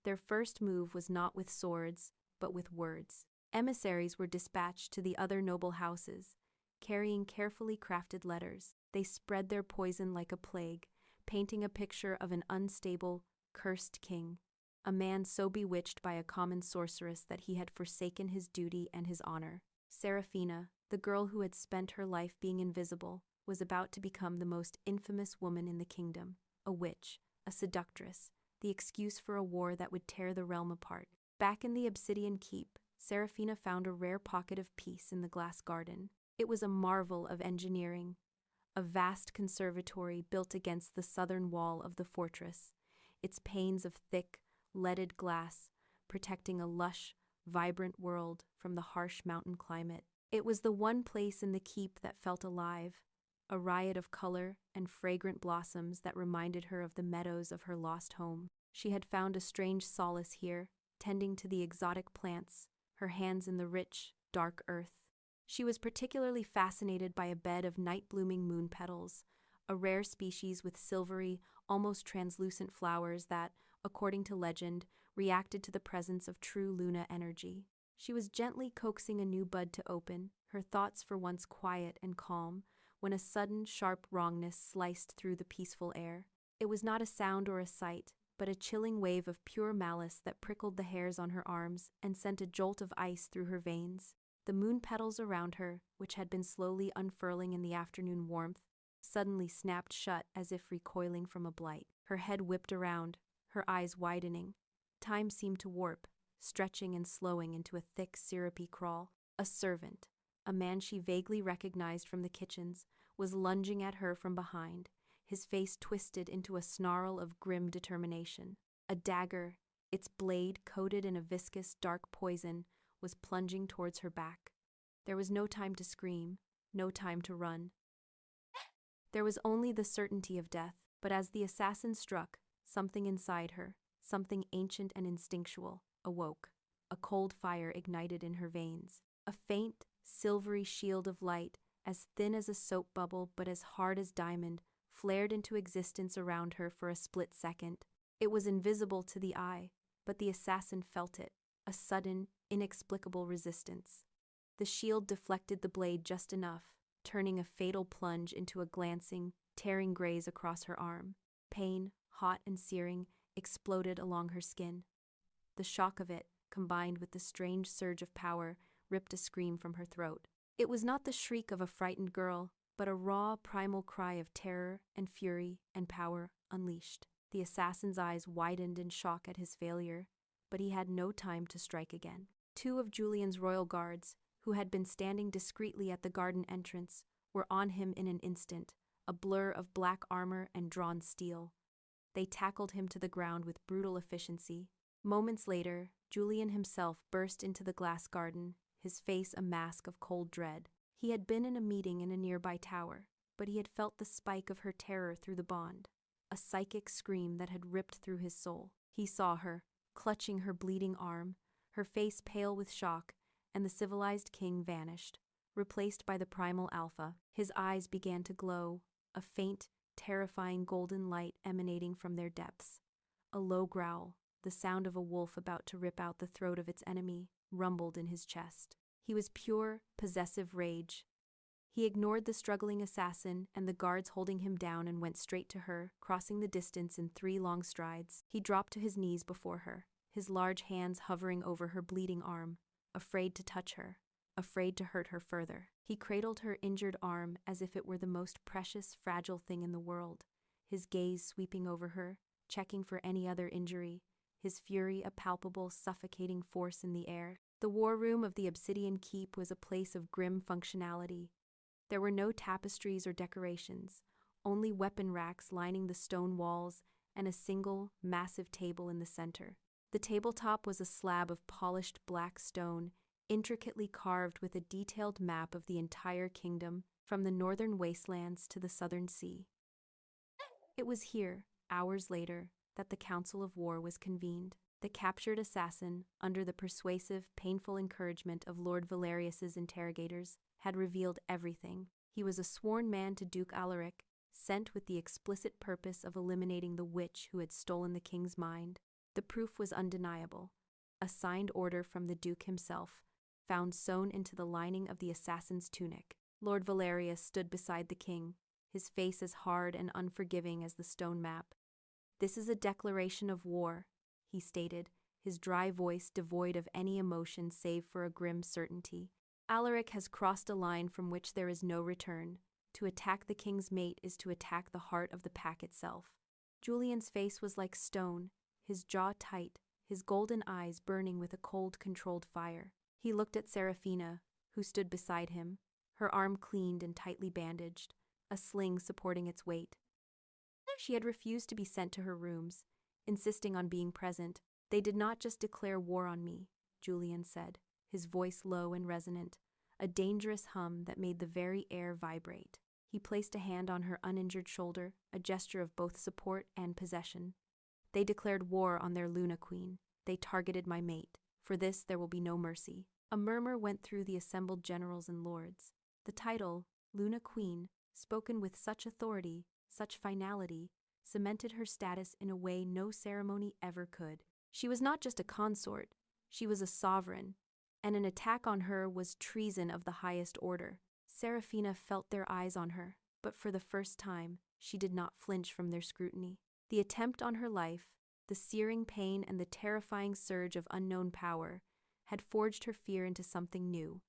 Speaker 1: Their first move was not with swords, but with words. Emissaries were dispatched to the other noble houses, carrying carefully crafted letters. They spread their poison like a plague, painting a picture of an unstable, cursed king, a man so bewitched by a common sorceress that he had forsaken his duty and his honor. Seraphina, the girl who had spent her life being invisible, was about to become the most infamous woman in the kingdom, a witch, a seductress, the excuse for a war that would tear the realm apart. Back in the Obsidian Keep, Seraphina found a rare pocket of peace in the glass garden. It was a marvel of engineering, a vast conservatory built against the southern wall of the fortress, its panes of thick, leaded glass protecting a lush, vibrant world from the harsh mountain climate. It was the one place in the keep that felt alive, a riot of color and fragrant blossoms that reminded her of the meadows of her lost home. She had found a strange solace here, tending to the exotic plants, her hands in the rich, dark earth. She was particularly fascinated by a bed of night-blooming moon petals, a rare species with silvery, almost translucent flowers that, according to legend, reacted to the presence of true Luna energy. She was gently coaxing a new bud to open, her thoughts for once quiet and calm, when a sudden, sharp wrongness sliced through the peaceful air. It was not a sound or a sight, but a chilling wave of pure malice that prickled the hairs on her arms and sent a jolt of ice through her veins. The moon petals around her, which had been slowly unfurling in the afternoon warmth, suddenly snapped shut as if recoiling from a blight. Her head whipped around, her eyes widening. Time seemed to warp, stretching and slowing into a thick, syrupy crawl. A servant, a man she vaguely recognized from the kitchens, was lunging at her from behind, his face twisted into a snarl of grim determination. A dagger, its blade coated in a viscous, dark poison, was plunging towards her back. There was no time to scream, no time to run. There was only the certainty of death, but as the assassin struck, something inside her, something ancient and instinctual, awoke. A cold fire ignited in her veins. A faint, silvery shield of light, as thin as a soap bubble but as hard as diamond, flared into existence around her for a split second. It was invisible to the eye, but the assassin felt it, a sudden, inexplicable resistance. The shield deflected the blade just enough, turning a fatal plunge into a glancing, tearing graze across her arm. Pain, hot and searing, exploded along her skin. The shock of it, combined with the strange surge of power, ripped a scream from her throat. It was not the shriek of a frightened girl, but a raw, primal cry of terror and fury and power unleashed. The assassin's eyes widened in shock at his failure, but he had no time to strike again. Two of Julian's royal guards, who had been standing discreetly at the garden entrance, were on him in an instant, a blur of black armor and drawn steel. They tackled him to the ground with brutal efficiency. Moments later, Julian himself burst into the glass garden, his face a mask of cold dread. He had been in a meeting in a nearby tower, but he had felt the spike of her terror through the bond, a psychic scream that had ripped through his soul. He saw her, clutching her bleeding arm, her face pale with shock, and the civilized king vanished, replaced by the primal Alpha. His eyes began to glow, a faint, terrifying golden light emanating from their depths. A low growl, the sound of a wolf about to rip out the throat of its enemy, rumbled in his chest. He was pure, possessive rage. He ignored the struggling assassin and the guards holding him down and went straight to her, crossing the distance in 3 long strides. He dropped to his knees before her, his large hands hovering over her bleeding arm, afraid to touch her, afraid to hurt her further. He cradled her injured arm as if it were the most precious, fragile thing in the world, his gaze sweeping over her, checking for any other injury, his fury a palpable, suffocating force in the air. The war room of the Obsidian Keep was a place of grim functionality. There were no tapestries or decorations, only weapon racks lining the stone walls and a single, massive table in the center. The tabletop was a slab of polished black stone, intricately carved with a detailed map of the entire kingdom, from the northern wastelands to the southern sea. It was here, hours later, that the Council of War was convened. The captured assassin, under the persuasive, painful encouragement of Lord Valerius's interrogators, had revealed everything. He was a sworn man to Duke Alaric, sent with the explicit purpose of eliminating the witch who had stolen the king's mind. The proof was undeniable. A signed order from the Duke himself, found sewn into the lining of the assassin's tunic. Lord Valerius stood beside the king, his face as hard and unforgiving as the stone map. "This is a declaration of war," he stated, his dry voice devoid of any emotion save for a grim certainty. "Alaric has crossed a line from which there is no return. To attack the king's mate is to attack the heart of the pack itself." Julian's face was like stone, his jaw tight, his golden eyes burning with a cold, controlled fire. He looked at Seraphina, who stood beside him, her arm cleaned and tightly bandaged, a sling supporting its weight. She had refused to be sent to her rooms, insisting on being present. "They did not just declare war on me," Julian said, his voice low and resonant, a dangerous hum that made the very air vibrate. He placed a hand on her uninjured shoulder, a gesture of both support and possession. "They declared war on their Luna Queen. They targeted my mate. For this there will be no mercy." A murmur went through the assembled generals and lords. The title, Luna Queen, spoken with such authority, such finality, cemented her status in a way no ceremony ever could. She was not just a consort, she was a sovereign, and an attack on her was treason of the highest order. Seraphina felt their eyes on her, but for the first time, she did not flinch from their scrutiny. The attempt on her life, the searing pain and the terrifying surge of unknown power, had forged her fear into something new.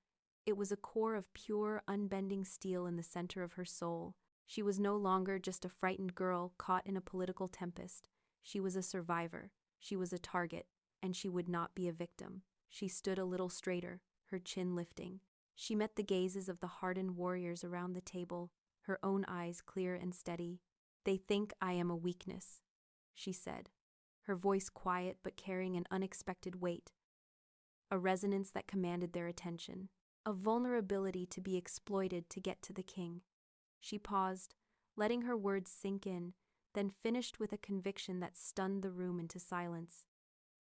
Speaker 1: It was a core of pure, unbending steel in the center of her soul. She was no longer just a frightened girl caught in a political tempest. She was a survivor, she was a target, and she would not be a victim. She stood a little straighter, her chin lifting. She met the gazes of the hardened warriors around the table, her own eyes clear and steady. "They think I am a weakness," she said, her voice quiet but carrying an unexpected weight, a resonance that commanded their attention, a vulnerability to be exploited to get to the king. She paused, letting her words sink in, then finished with a conviction that stunned the room into silence.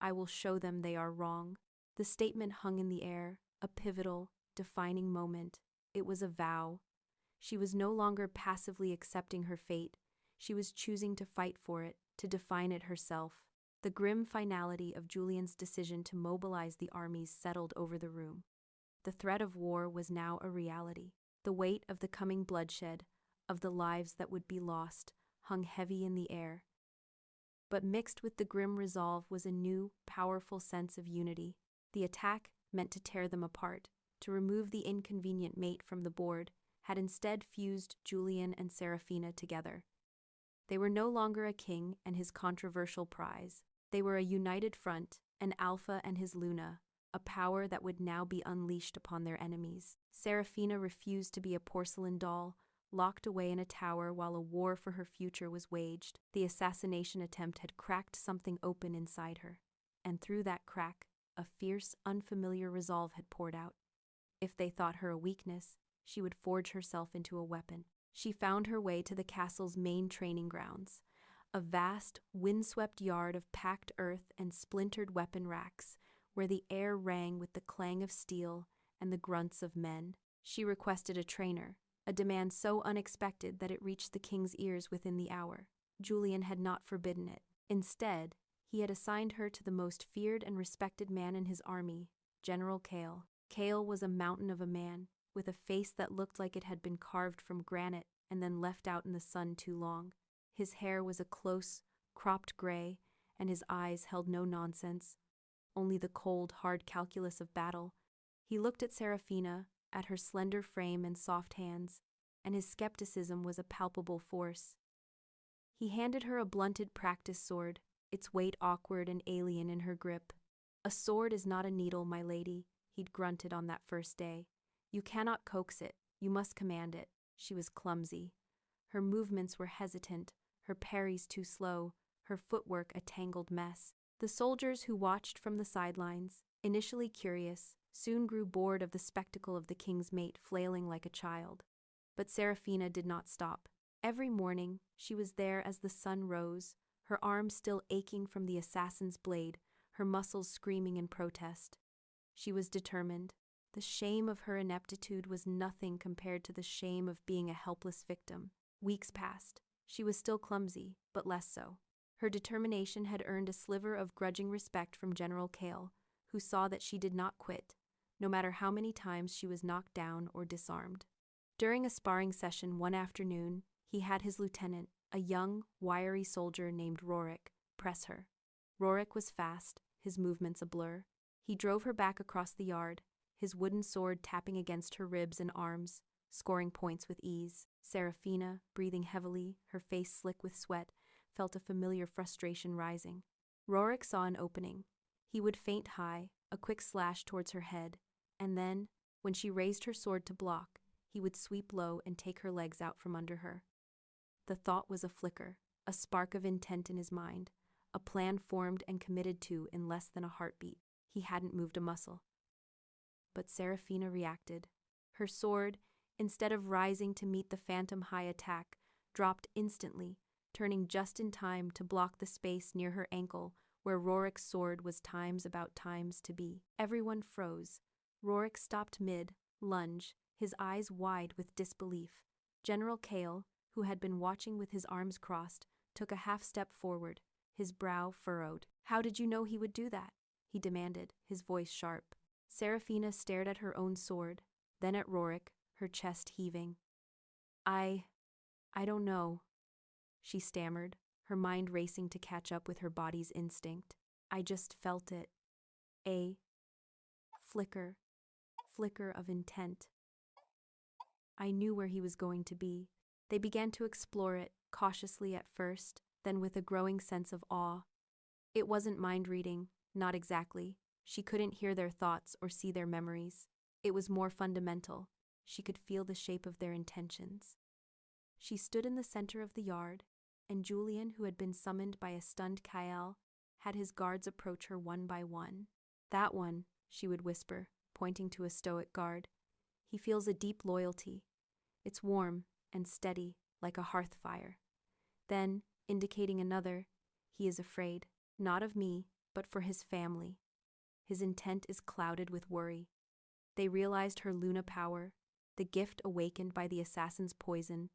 Speaker 1: "I will show them they are wrong." The statement hung in the air, a pivotal, defining moment. It was a vow. She was no longer passively accepting her fate. She was choosing to fight for it, to define it herself. The grim finality of Julian's decision to mobilize the armies settled over the room. The threat of war was now a reality. The weight of the coming bloodshed, of the lives that would be lost, hung heavy in the air. But mixed with the grim resolve was a new, powerful sense of unity. The attack, meant to tear them apart, to remove the inconvenient mate from the board, had instead fused Julian and Seraphina together. They were no longer a king and his controversial prize. They were a united front, an Alpha and his Luna, a power that would now be unleashed upon their enemies. Seraphina refused to be a porcelain doll, locked away in a tower while a war for her future was waged. The assassination attempt had cracked something open inside her, and through that crack, a fierce, unfamiliar resolve had poured out. If they thought her a weakness, she would forge herself into a weapon. She found her way to the castle's main training grounds, a vast, windswept yard of packed earth and splintered weapon racks, where the air rang with the clang of steel and the grunts of men. She requested a trainer, a demand so unexpected that it reached the king's ears within the hour. Julian had not forbidden it. Instead, he had assigned her to the most feared and respected man in his army, General Kale. Kale was a mountain of a man, with a face that looked like it had been carved from granite and then left out in the sun too long. His hair was a close, cropped gray, and his eyes held no nonsense, only the cold, hard calculus of battle. He looked at Seraphina, at her slender frame and soft hands, and his skepticism was a palpable force. He handed her a blunted practice sword, its weight awkward and alien in her grip. "A sword is not a needle, my lady," he'd grunted on that first day. "You cannot coax it, you must command it." She was clumsy. Her movements were hesitant, her parries too slow, her footwork a tangled mess. The soldiers who watched from the sidelines, initially curious, soon grew bored of the spectacle of the king's mate flailing like a child. But Seraphina did not stop. Every morning, she was there as the sun rose, her arms still aching from the assassin's blade, her muscles screaming in protest. She was determined. The shame of her ineptitude was nothing compared to the shame of being a helpless victim. Weeks passed. She was still clumsy, but less so. Her determination had earned a sliver of grudging respect from General Kale, who saw that she did not quit, no matter how many times she was knocked down or disarmed. During a sparring session one afternoon, he had his lieutenant, a young, wiry soldier named Rorik, press her. Rorik was fast, his movements a blur. He drove her back across the yard, his wooden sword tapping against her ribs and arms, scoring points with ease. Seraphina, breathing heavily, her face slick with sweat, felt a familiar frustration rising. Rorik saw an opening. He would feint high, a quick slash towards her head, and then, when she raised her sword to block, he would sweep low and take her legs out from under her. The thought was a flicker, a spark of intent in his mind, a plan formed and committed to in less than a heartbeat. He hadn't moved a muscle. But Seraphina reacted. Her sword, instead of rising to meet the phantom-high attack, dropped instantly, turning just in time to block the space near her ankle where Rorik's sword was times about times to be. Everyone froze. Rorik stopped mid-lunge, his eyes wide with disbelief. General Kale, who had been watching with his arms crossed, took a half-step forward, his brow furrowed. "How did you know he would do that?" he demanded, his voice sharp. Seraphina stared at her own sword, then at Rorik, her chest heaving. I don't know," she stammered, her mind racing to catch up with her body's instinct. "I just felt it. A flicker of intent. I knew where he was going to be." They began to explore it, cautiously at first, then with a growing sense of awe. It wasn't mind-reading, not exactly. She couldn't hear their thoughts or see their memories. It was more fundamental. She could feel the shape of their intentions. She stood in the center of the yard, and Julian, who had been summoned by a stunned Kyle, had his guards approach her one by one. "That one," she would whisper, pointing to a stoic guard. "He feels a deep loyalty. It's warm and steady, like a hearth fire." Then, indicating another. He is afraid, not of me, but for his family. His intent is clouded with worry. They realized her Luna power, the gift awakened by the assassin's poison,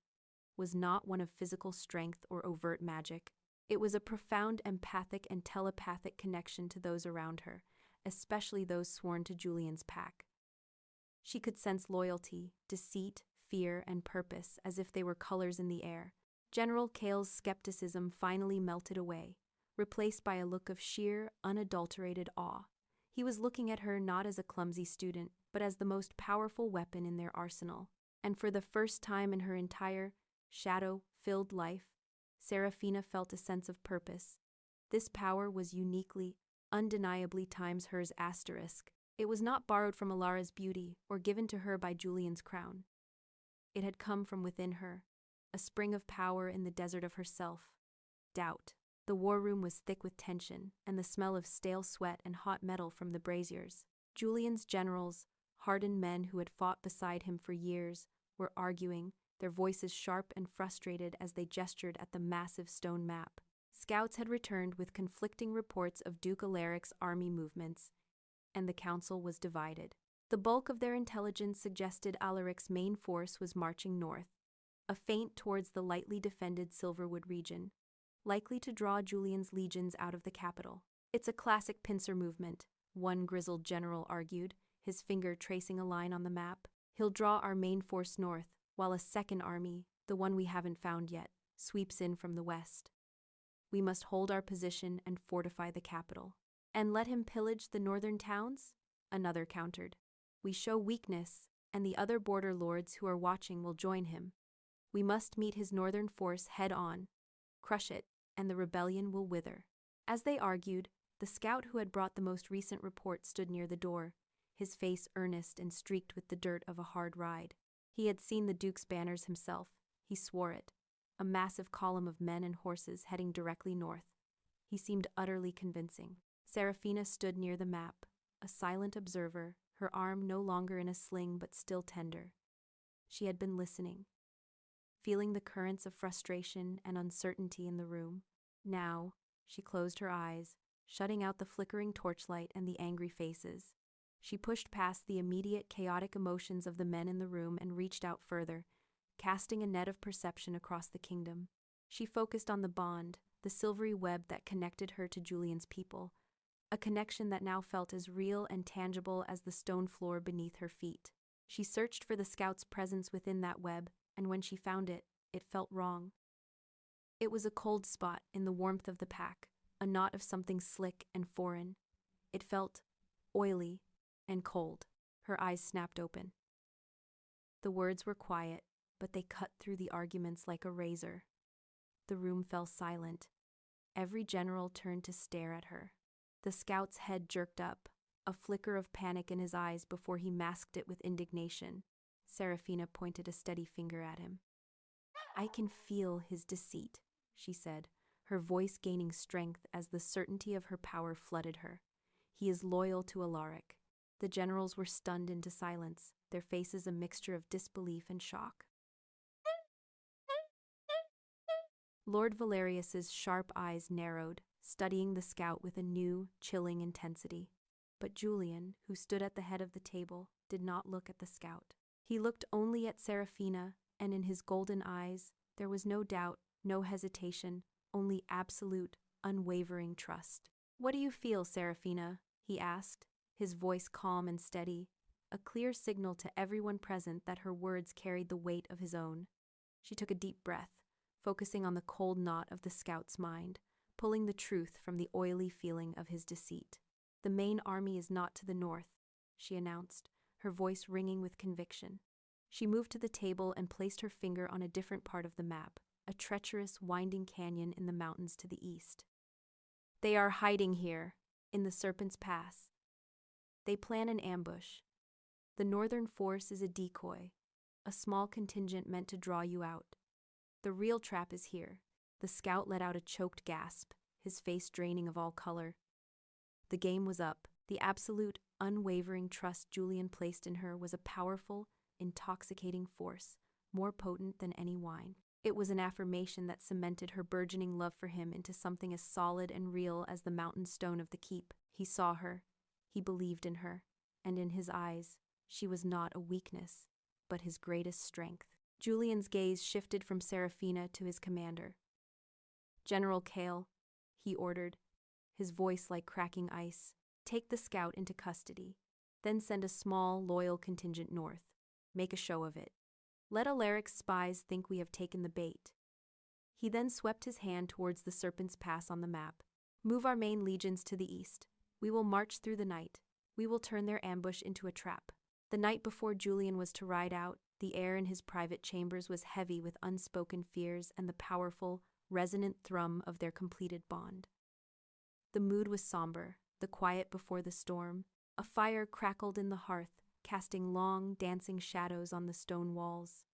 Speaker 1: was not one of physical strength or overt magic. It was a profound empathic and telepathic connection to those around her, especially those sworn to Julian's pack. She could sense loyalty, deceit, fear, and purpose as if they were colors in the air. General Kale's skepticism finally melted away, replaced by a look of sheer, unadulterated awe. He was looking at her not as a clumsy student, but as the most powerful weapon in their arsenal. And for the first time in her entire, shadow-filled life, Seraphina felt a sense of purpose. This power was uniquely, undeniably times hers asterisk. It was not borrowed from Alara's beauty or given to her by Julian's crown. It had come from within her, a spring of power in the desert of herself. Doubt. The war room was thick with tension and the smell of stale sweat and hot metal from the braziers. Julian's generals, hardened men who had fought beside him for years, were arguing, their voices sharp and frustrated as they gestured at the massive stone map. Scouts had returned with conflicting reports of Duke Alaric's army movements, and the council was divided. The bulk of their intelligence suggested Alaric's main force was marching north, a feint towards the lightly defended Silverwood region, likely to draw Julian's legions out of the capital. It's a classic pincer movement, one grizzled general argued, his finger tracing a line on the map. He'll draw our main force north, while a second army, the one we haven't found yet, sweeps in from the west. We must hold our position and fortify the capital. And let him pillage the northern towns? Another countered. We show weakness, and the other border lords who are watching will join him. We must meet his northern force head on, crush it, and the rebellion will wither. As they argued, the scout who had brought the most recent report stood near the door, his face earnest and streaked with the dirt of a hard ride. He had seen the Duke's banners himself. He swore it. A massive column of men and horses heading directly north. He seemed utterly convincing. Seraphina stood near the map, a silent observer, her arm no longer in a sling but still tender. She had been listening, feeling the currents of frustration and uncertainty in the room. Now, she closed her eyes, shutting out the flickering torchlight and the angry faces. She pushed past the immediate chaotic emotions of the men in the room and reached out further, casting a net of perception across the kingdom. She focused on the bond, the silvery web that connected her to Julian's people, a connection that now felt as real and tangible as the stone floor beneath her feet. She searched for the scout's presence within that web, and when she found it, it felt wrong. It was a cold spot in the warmth of the pack, a knot of something slick and foreign. It felt oily and cold. Her eyes snapped open. The words were quiet, but they cut through the arguments like a razor. The room fell silent. Every general turned to stare at her. The scout's head jerked up, a flicker of panic in his eyes before he masked it with indignation. Seraphina pointed a steady finger at him. "I can feel his deceit," she said, her voice gaining strength as the certainty of her power flooded her. "He is loyal to Alaric." The generals were stunned into silence, their faces a mixture of disbelief and shock. Lord Valerius's sharp eyes narrowed, studying the scout with a new, chilling intensity. But Julian, who stood at the head of the table, did not look at the scout. He looked only at Seraphina, and in his golden eyes, there was no doubt, no hesitation, only absolute, unwavering trust. "What do you feel, Seraphina?" he asked, his voice calm and steady, a clear signal to everyone present that her words carried the weight of his own. She took a deep breath, focusing on the cold knot of the scout's mind, pulling the truth from the oily feeling of his deceit. "The main army is not to the north," she announced, her voice ringing with conviction. She moved to the table and placed her finger on a different part of the map, a treacherous, winding canyon in the mountains to the east. "They are hiding here, in the Serpent's Pass. They plan an ambush. The northern force is a decoy, a small contingent meant to draw you out. The real trap is here." The scout let out a choked gasp, his face draining of all color. The game was up. The absolute, unwavering trust Julian placed in her was a powerful, intoxicating force, more potent than any wine. It was an affirmation that cemented her burgeoning love for him into something as solid and real as the mountain stone of the keep. He saw her, he believed in her, and in his eyes, she was not a weakness, but his greatest strength. Julian's gaze shifted from Seraphina to his commander. "General Kale," he ordered, his voice like cracking ice, "take the scout into custody, then send a small, loyal contingent north. Make a show of it. Let Alaric's spies think we have taken the bait." He then swept his hand towards the Serpent's Pass on the map. "Move our main legions to the east. We will march through the night. We will turn their ambush into a trap." The night before Julian was to ride out, the air in his private chambers was heavy with unspoken fears and the powerful, resonant thrum of their completed bond. The mood was somber, the quiet before the storm. A fire crackled in the hearth, casting long, dancing shadows on the stone walls.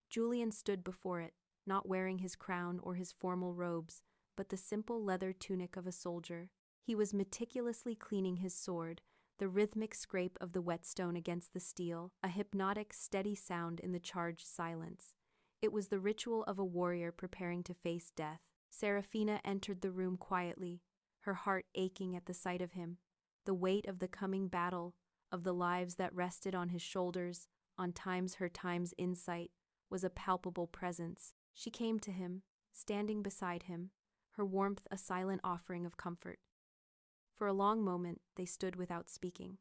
Speaker 1: Julian stood before it, not wearing his crown or his formal robes, but the simple leather tunic of a soldier. He was meticulously cleaning his sword, the rhythmic scrape of the whetstone against the steel, a hypnotic, steady sound in the charged silence. It was the ritual of a warrior preparing to face death. Seraphina entered the room quietly, her heart aching at the sight of him. The weight of the coming battle, of the lives that rested on his shoulders, on her time's insight, was a palpable presence. She came to him, standing beside him, her warmth a silent offering of comfort. For a long moment, they stood without speaking.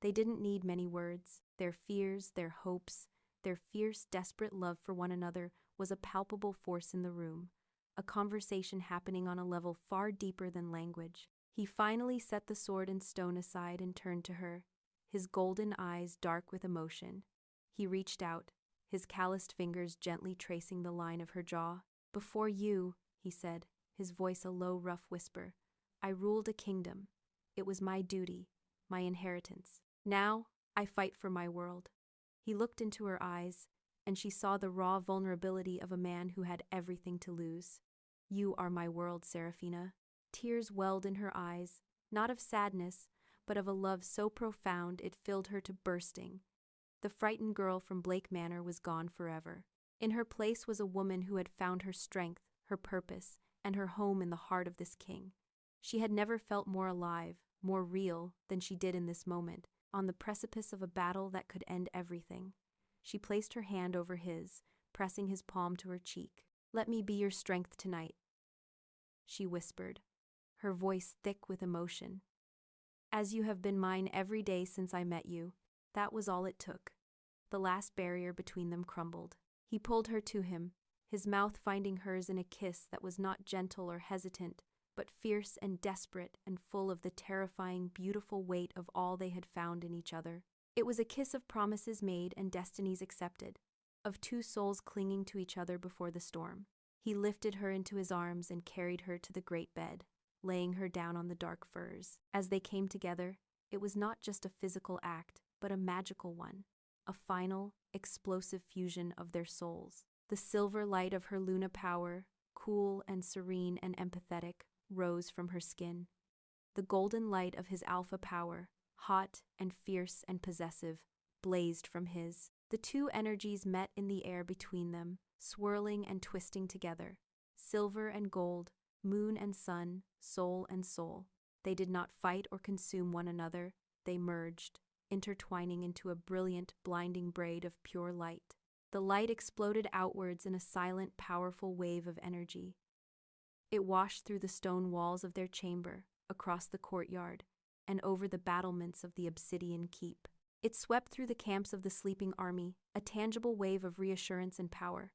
Speaker 1: They didn't need many words. Their fears, their hopes, their fierce, desperate love for one another was a palpable force in the room, a conversation happening on a level far deeper than language. He finally set the sword and stone aside and turned to her, his golden eyes dark with emotion. He reached out, his calloused fingers gently tracing the line of her jaw. "Before you," he said, his voice a low, rough whisper, "I ruled a kingdom. It was my duty, my inheritance. Now, I fight for my world." He looked into her eyes, and she saw the raw vulnerability of a man who had everything to lose. "You are my world, Seraphina." Tears welled in her eyes, not of sadness, but of a love so profound it filled her to bursting. The frightened girl from Blake Manor was gone forever. In her place was a woman who had found her strength, her purpose, and her home in the heart of this king. She had never felt more alive, more real, than she did in this moment, on the precipice of a battle that could end everything. She placed her hand over his, pressing his palm to her cheek. "Let me be your strength tonight," she whispered, her voice thick with emotion. "As you have been mine every day since I met you." That was all it took. The last barrier between them crumbled. He pulled her to him, his mouth finding hers in a kiss that was not gentle or hesitant, but fierce and desperate and full of the terrifying, beautiful weight of all they had found in each other. It was a kiss of promises made and destinies accepted, of two souls clinging to each other before the storm. He lifted her into his arms and carried her to the great bed, laying her down on the dark furs. As they came together, it was not just a physical act, but a magical one, a final, explosive fusion of their souls. The silver light of her Luna power, cool and serene and empathetic, rose from her skin. The golden light of his Alpha power, hot and fierce and possessive, blazed from his. The two energies met in the air between them, swirling and twisting together. Silver and gold, moon and sun, soul and soul. They did not fight or consume one another, they merged, intertwining into a brilliant, blinding braid of pure light. The light exploded outwards in a silent, powerful wave of energy. It washed through the stone walls of their chamber, across the courtyard, and over the battlements of the obsidian keep. It swept through the camps of the sleeping army, a tangible wave of reassurance and power.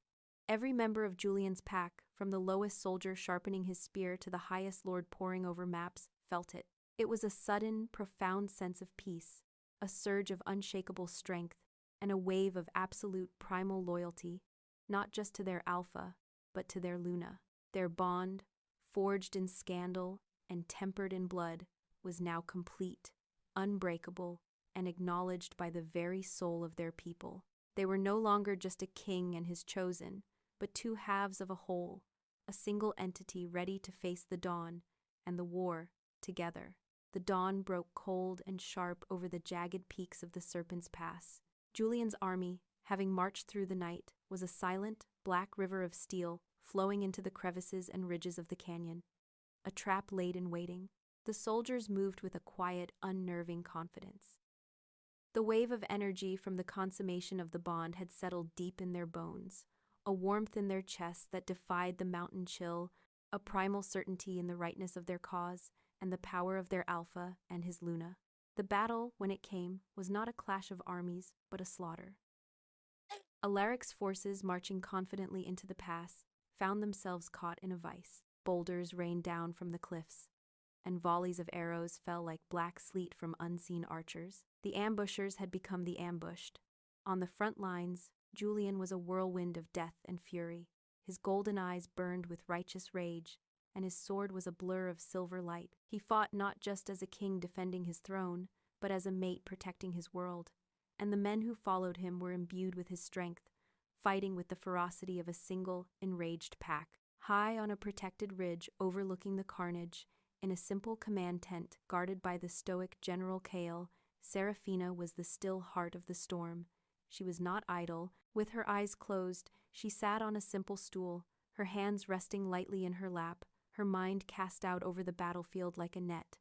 Speaker 1: Every member of Julian's pack, from the lowest soldier sharpening his spear to the highest lord poring over maps, felt it. It was a sudden, profound sense of peace, a surge of unshakable strength, and a wave of absolute primal loyalty, not just to their Alpha, but to their Luna. Their bond, forged in scandal and tempered in blood, was now complete, unbreakable, and acknowledged by the very soul of their people. They were no longer just a king and his chosen, but two halves of a whole, a single entity ready to face the dawn and the war together. The dawn broke cold and sharp over the jagged peaks of the Serpent's Pass. Julian's army, having marched through the night, was a silent, black river of steel flowing into the crevices and ridges of the canyon. A trap laid in waiting. The soldiers moved with a quiet, unnerving confidence. The wave of energy from the consummation of the bond had settled deep in their bones, a warmth in their chests that defied the mountain chill, a primal certainty in the rightness of their cause and the power of their Alpha and his Luna. The battle, when it came, was not a clash of armies, but a slaughter. Alaric's forces, marching confidently into the pass, found themselves caught in a vice. Boulders rained down from the cliffs, and volleys of arrows fell like black sleet from unseen archers. The ambushers had become the ambushed. On the front lines, Julian was a whirlwind of death and fury. His golden eyes burned with righteous rage, and his sword was a blur of silver light. He fought not just as a king defending his throne, but as a mate protecting his world. And the men who followed him were imbued with his strength, fighting with the ferocity of a single, enraged pack. High on a protected ridge overlooking the carnage, in a simple command tent guarded by the stoic General Kale, Seraphina was the still heart of the storm. She was not idle. With her eyes closed, she sat on a simple stool, her hands resting lightly in her lap, her mind cast out over the battlefield like a net.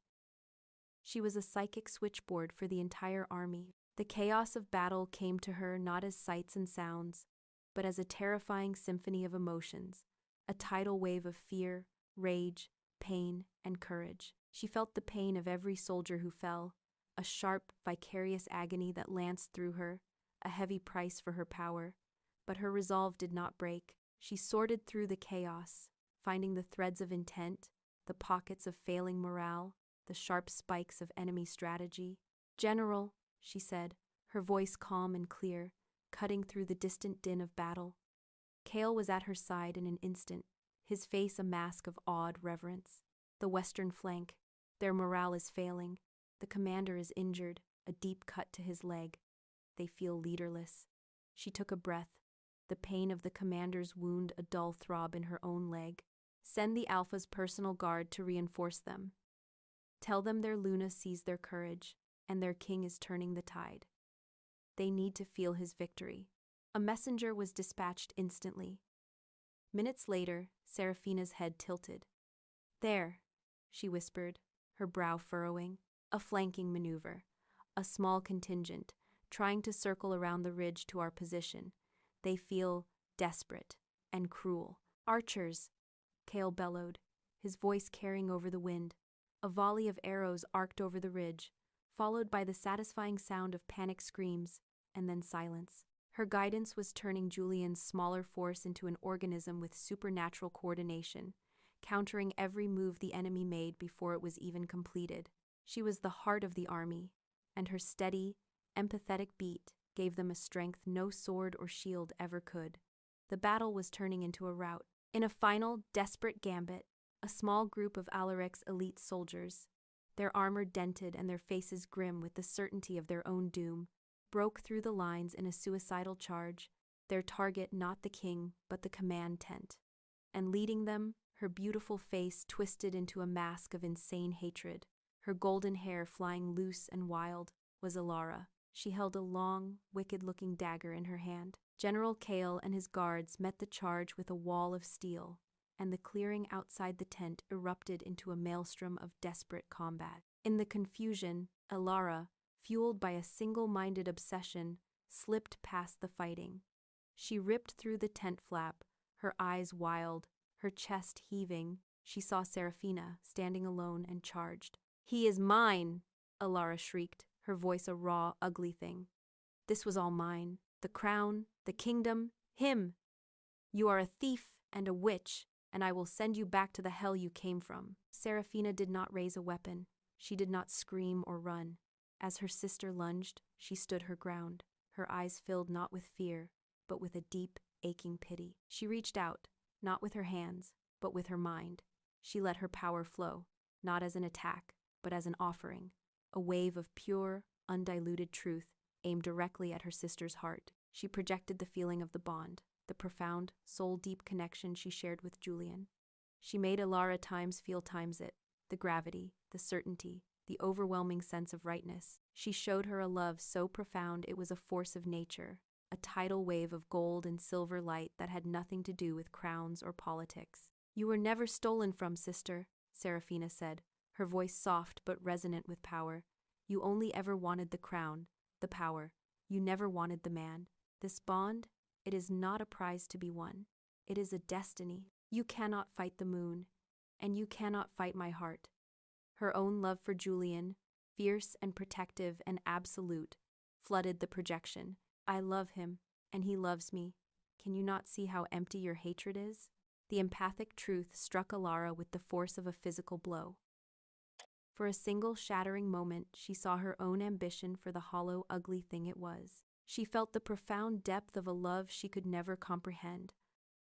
Speaker 1: She was a psychic switchboard for the entire army. The chaos of battle came to her not as sights and sounds, but as a terrifying symphony of emotions, a tidal wave of fear, rage, pain, and courage. She felt the pain of every soldier who fell, a sharp, vicarious agony that lanced through her, a heavy price for her power. But her resolve did not break. She sorted through the chaos, finding the threads of intent, the pockets of failing morale, the sharp spikes of enemy strategy. "General," she said, her voice calm and clear, cutting through the distant din of battle. Kale was at her side in an instant, his face a mask of awed reverence. "The western flank. Their morale is failing. The commander is injured, a deep cut to his leg. They feel leaderless." She took a breath, the pain of the commander's wound a dull throb in her own leg. "Send the Alpha's personal guard to reinforce them. Tell them their Luna sees their courage, and their king is turning the tide. They need to feel his victory." A messenger was dispatched instantly. Minutes later, Seraphina's head tilted. "There," she whispered, her brow furrowing. "A flanking maneuver. A small contingent, trying to circle around the ridge to our position. They feel desperate and cruel." "Archers!" Kale bellowed, his voice carrying over the wind. A volley of arrows arced over the ridge, followed by the satisfying sound of panic screams, and then silence. Her guidance was turning Julian's smaller force into an organism with supernatural coordination, countering every move the enemy made before it was even completed. She was the heart of the army, and her steady, empathetic beat gave them a strength no sword or shield ever could. The battle was turning into a rout. In a final, desperate gambit, a small group of Alaric's elite soldiers, their armor dented and their faces grim with the certainty of their own doom, broke through the lines in a suicidal charge, their target not the king but the command tent. And leading them, her beautiful face twisted into a mask of insane hatred, her golden hair flying loose and wild, was Alara. She held a long, wicked-looking dagger in her hand. General Kale and his guards met the charge with a wall of steel, and the clearing outside the tent erupted into a maelstrom of desperate combat. In the confusion, Alara, fueled by a single-minded obsession, slipped past the fighting. She ripped through the tent flap, her eyes wild, her chest heaving. She saw Seraphina, standing alone and charged. "He is mine!" Alara shrieked, her voice a raw, ugly thing. "This was all mine. The crown, the kingdom, him! You are a thief and a witch, and I will send you back to the hell you came from." Seraphina did not raise a weapon. She did not scream or run. As her sister lunged, she stood her ground, her eyes filled not with fear, but with a deep, aching pity. She reached out, not with her hands, but with her mind. She let her power flow, not as an attack, but as an offering, a wave of pure, undiluted truth aimed directly at her sister's heart. She projected the feeling of the bond, the profound, soul-deep connection she shared with Julian. She made Alara times feel times it, the gravity, the certainty, the overwhelming sense of rightness. She showed her a love so profound it was a force of nature, a tidal wave of gold and silver light that had nothing to do with crowns or politics. "You were never stolen from, sister," Seraphina said, her voice soft but resonant with power. "You only ever wanted the crown, the power. You never wanted the man. This bond, it is not a prize to be won. It is a destiny. You cannot fight the moon, and you cannot fight my heart." Her own love for Julian, fierce and protective and absolute, flooded the projection. "I love him, and he loves me. Can you not see how empty your hatred is?" The empathic truth struck Alara with the force of a physical blow. For a single shattering moment, she saw her own ambition for the hollow, ugly thing it was. She felt the profound depth of a love she could never comprehend,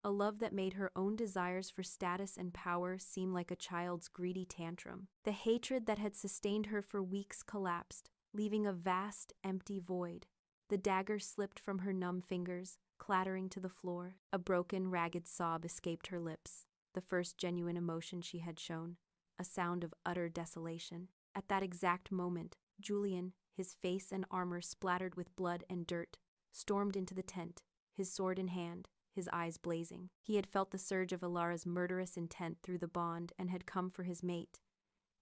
Speaker 1: a love that made her own desires for status and power seem like a child's greedy tantrum. The hatred that had sustained her for weeks collapsed, leaving a vast, empty void. The dagger slipped from her numb fingers, clattering to the floor. A broken, ragged sob escaped her lips, the first genuine emotion she had shown, a sound of utter desolation. At that exact moment, Julian, his face and armor splattered with blood and dirt, stormed into the tent, his sword in hand, his eyes blazing. He had felt the surge of Alara's murderous intent through the bond and had come for his mate.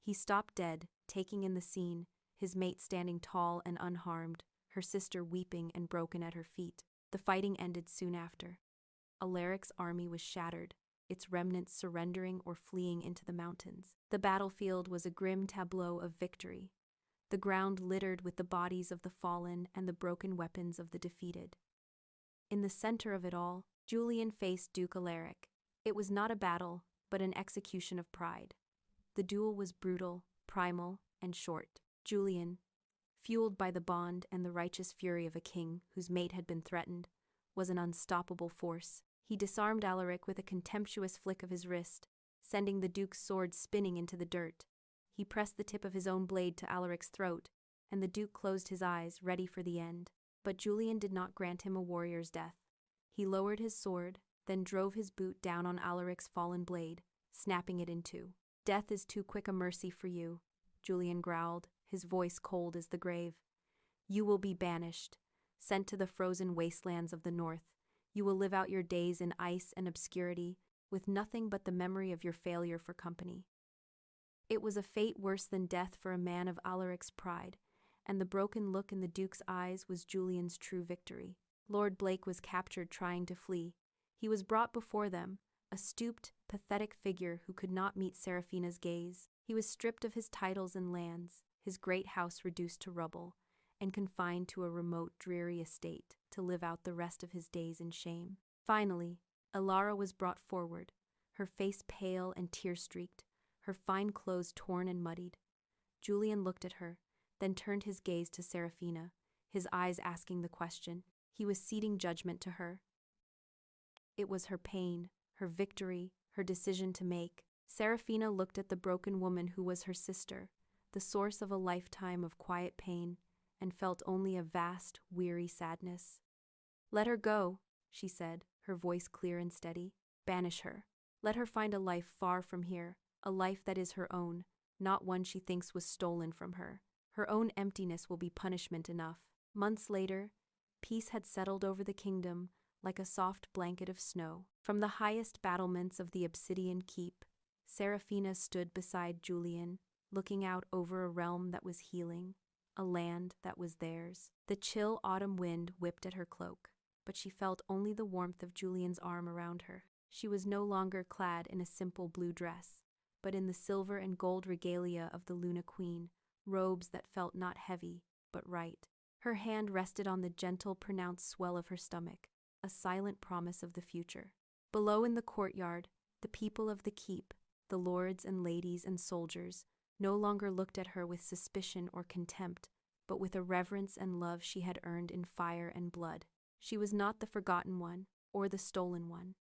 Speaker 1: He stopped dead, taking in the scene, his mate standing tall and unharmed, her sister weeping and broken at her feet. The fighting ended soon after. Alaric's army was shattered, its remnants surrendering or fleeing into the mountains. The battlefield was a grim tableau of victory, the ground littered with the bodies of the fallen and the broken weapons of the defeated. In the center of it all, Julian faced Duke Alaric. It was not a battle, but an execution of pride. The duel was brutal, primal, and short. Julian, fueled by the bond and the righteous fury of a king whose mate had been threatened, was an unstoppable force. He disarmed Alaric with a contemptuous flick of his wrist, sending the duke's sword spinning into the dirt. He pressed the tip of his own blade to Alaric's throat, and the duke closed his eyes, ready for the end. But Julian did not grant him a warrior's death. He lowered his sword, then drove his boot down on Alaric's fallen blade, snapping it in two. "Death is too quick a mercy for you," Julian growled, his voice cold as the grave. "You will be banished, sent to the frozen wastelands of the north. You will live out your days in ice and obscurity, with nothing but the memory of your failure for company." It was a fate worse than death for a man of Alaric's pride, and the broken look in the Duke's eyes was Julian's true victory. Lord Blake was captured trying to flee. He was brought before them, a stooped, pathetic figure who could not meet Seraphina's gaze. He was stripped of his titles and lands, his great house reduced to rubble, and confined to a remote, dreary estate to live out the rest of his days in shame. Finally, Alara was brought forward, her face pale and tear-streaked, her fine clothes torn and muddied. Julian looked at her, then turned his gaze to Seraphina, his eyes asking the question. He was ceding judgment to her. It was her pain, her victory, her decision to make. Seraphina looked at the broken woman who was her sister, the source of a lifetime of quiet pain, and felt only a vast, weary sadness. "Let her go," she said, her voice clear and steady. "Banish her. Let her find a life far from here, a life that is her own, not one she thinks was stolen from her. Her own emptiness will be punishment enough." Months later, peace had settled over the kingdom like a soft blanket of snow. From the highest battlements of the obsidian keep, Seraphina stood beside Julian, looking out over a realm that was healing, a land that was theirs. The chill autumn wind whipped at her cloak, but she felt only the warmth of Julian's arm around her. She was no longer clad in a simple blue dress, but in the silver and gold regalia of the Luna Queen, robes that felt not heavy, but right. Her hand rested on the gentle, pronounced swell of her stomach, a silent promise of the future. Below in the courtyard, the people of the keep, the lords and ladies and soldiers, no longer looked at her with suspicion or contempt, but with a reverence and love she had earned in fire and blood. She was not the forgotten one, or the stolen one.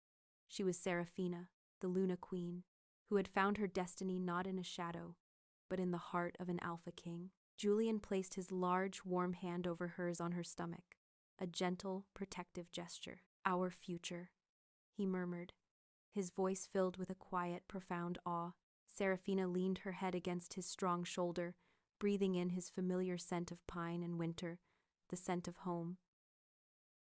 Speaker 1: She was Seraphina, the Luna Queen, who had found her destiny not in a shadow, but in the heart of an Alpha King. Julian placed his large, warm hand over hers on her stomach, a gentle, protective gesture. "Our future," he murmured, his voice filled with a quiet, profound awe. Seraphina leaned her head against his strong shoulder, breathing in his familiar scent of pine and winter, the scent of home.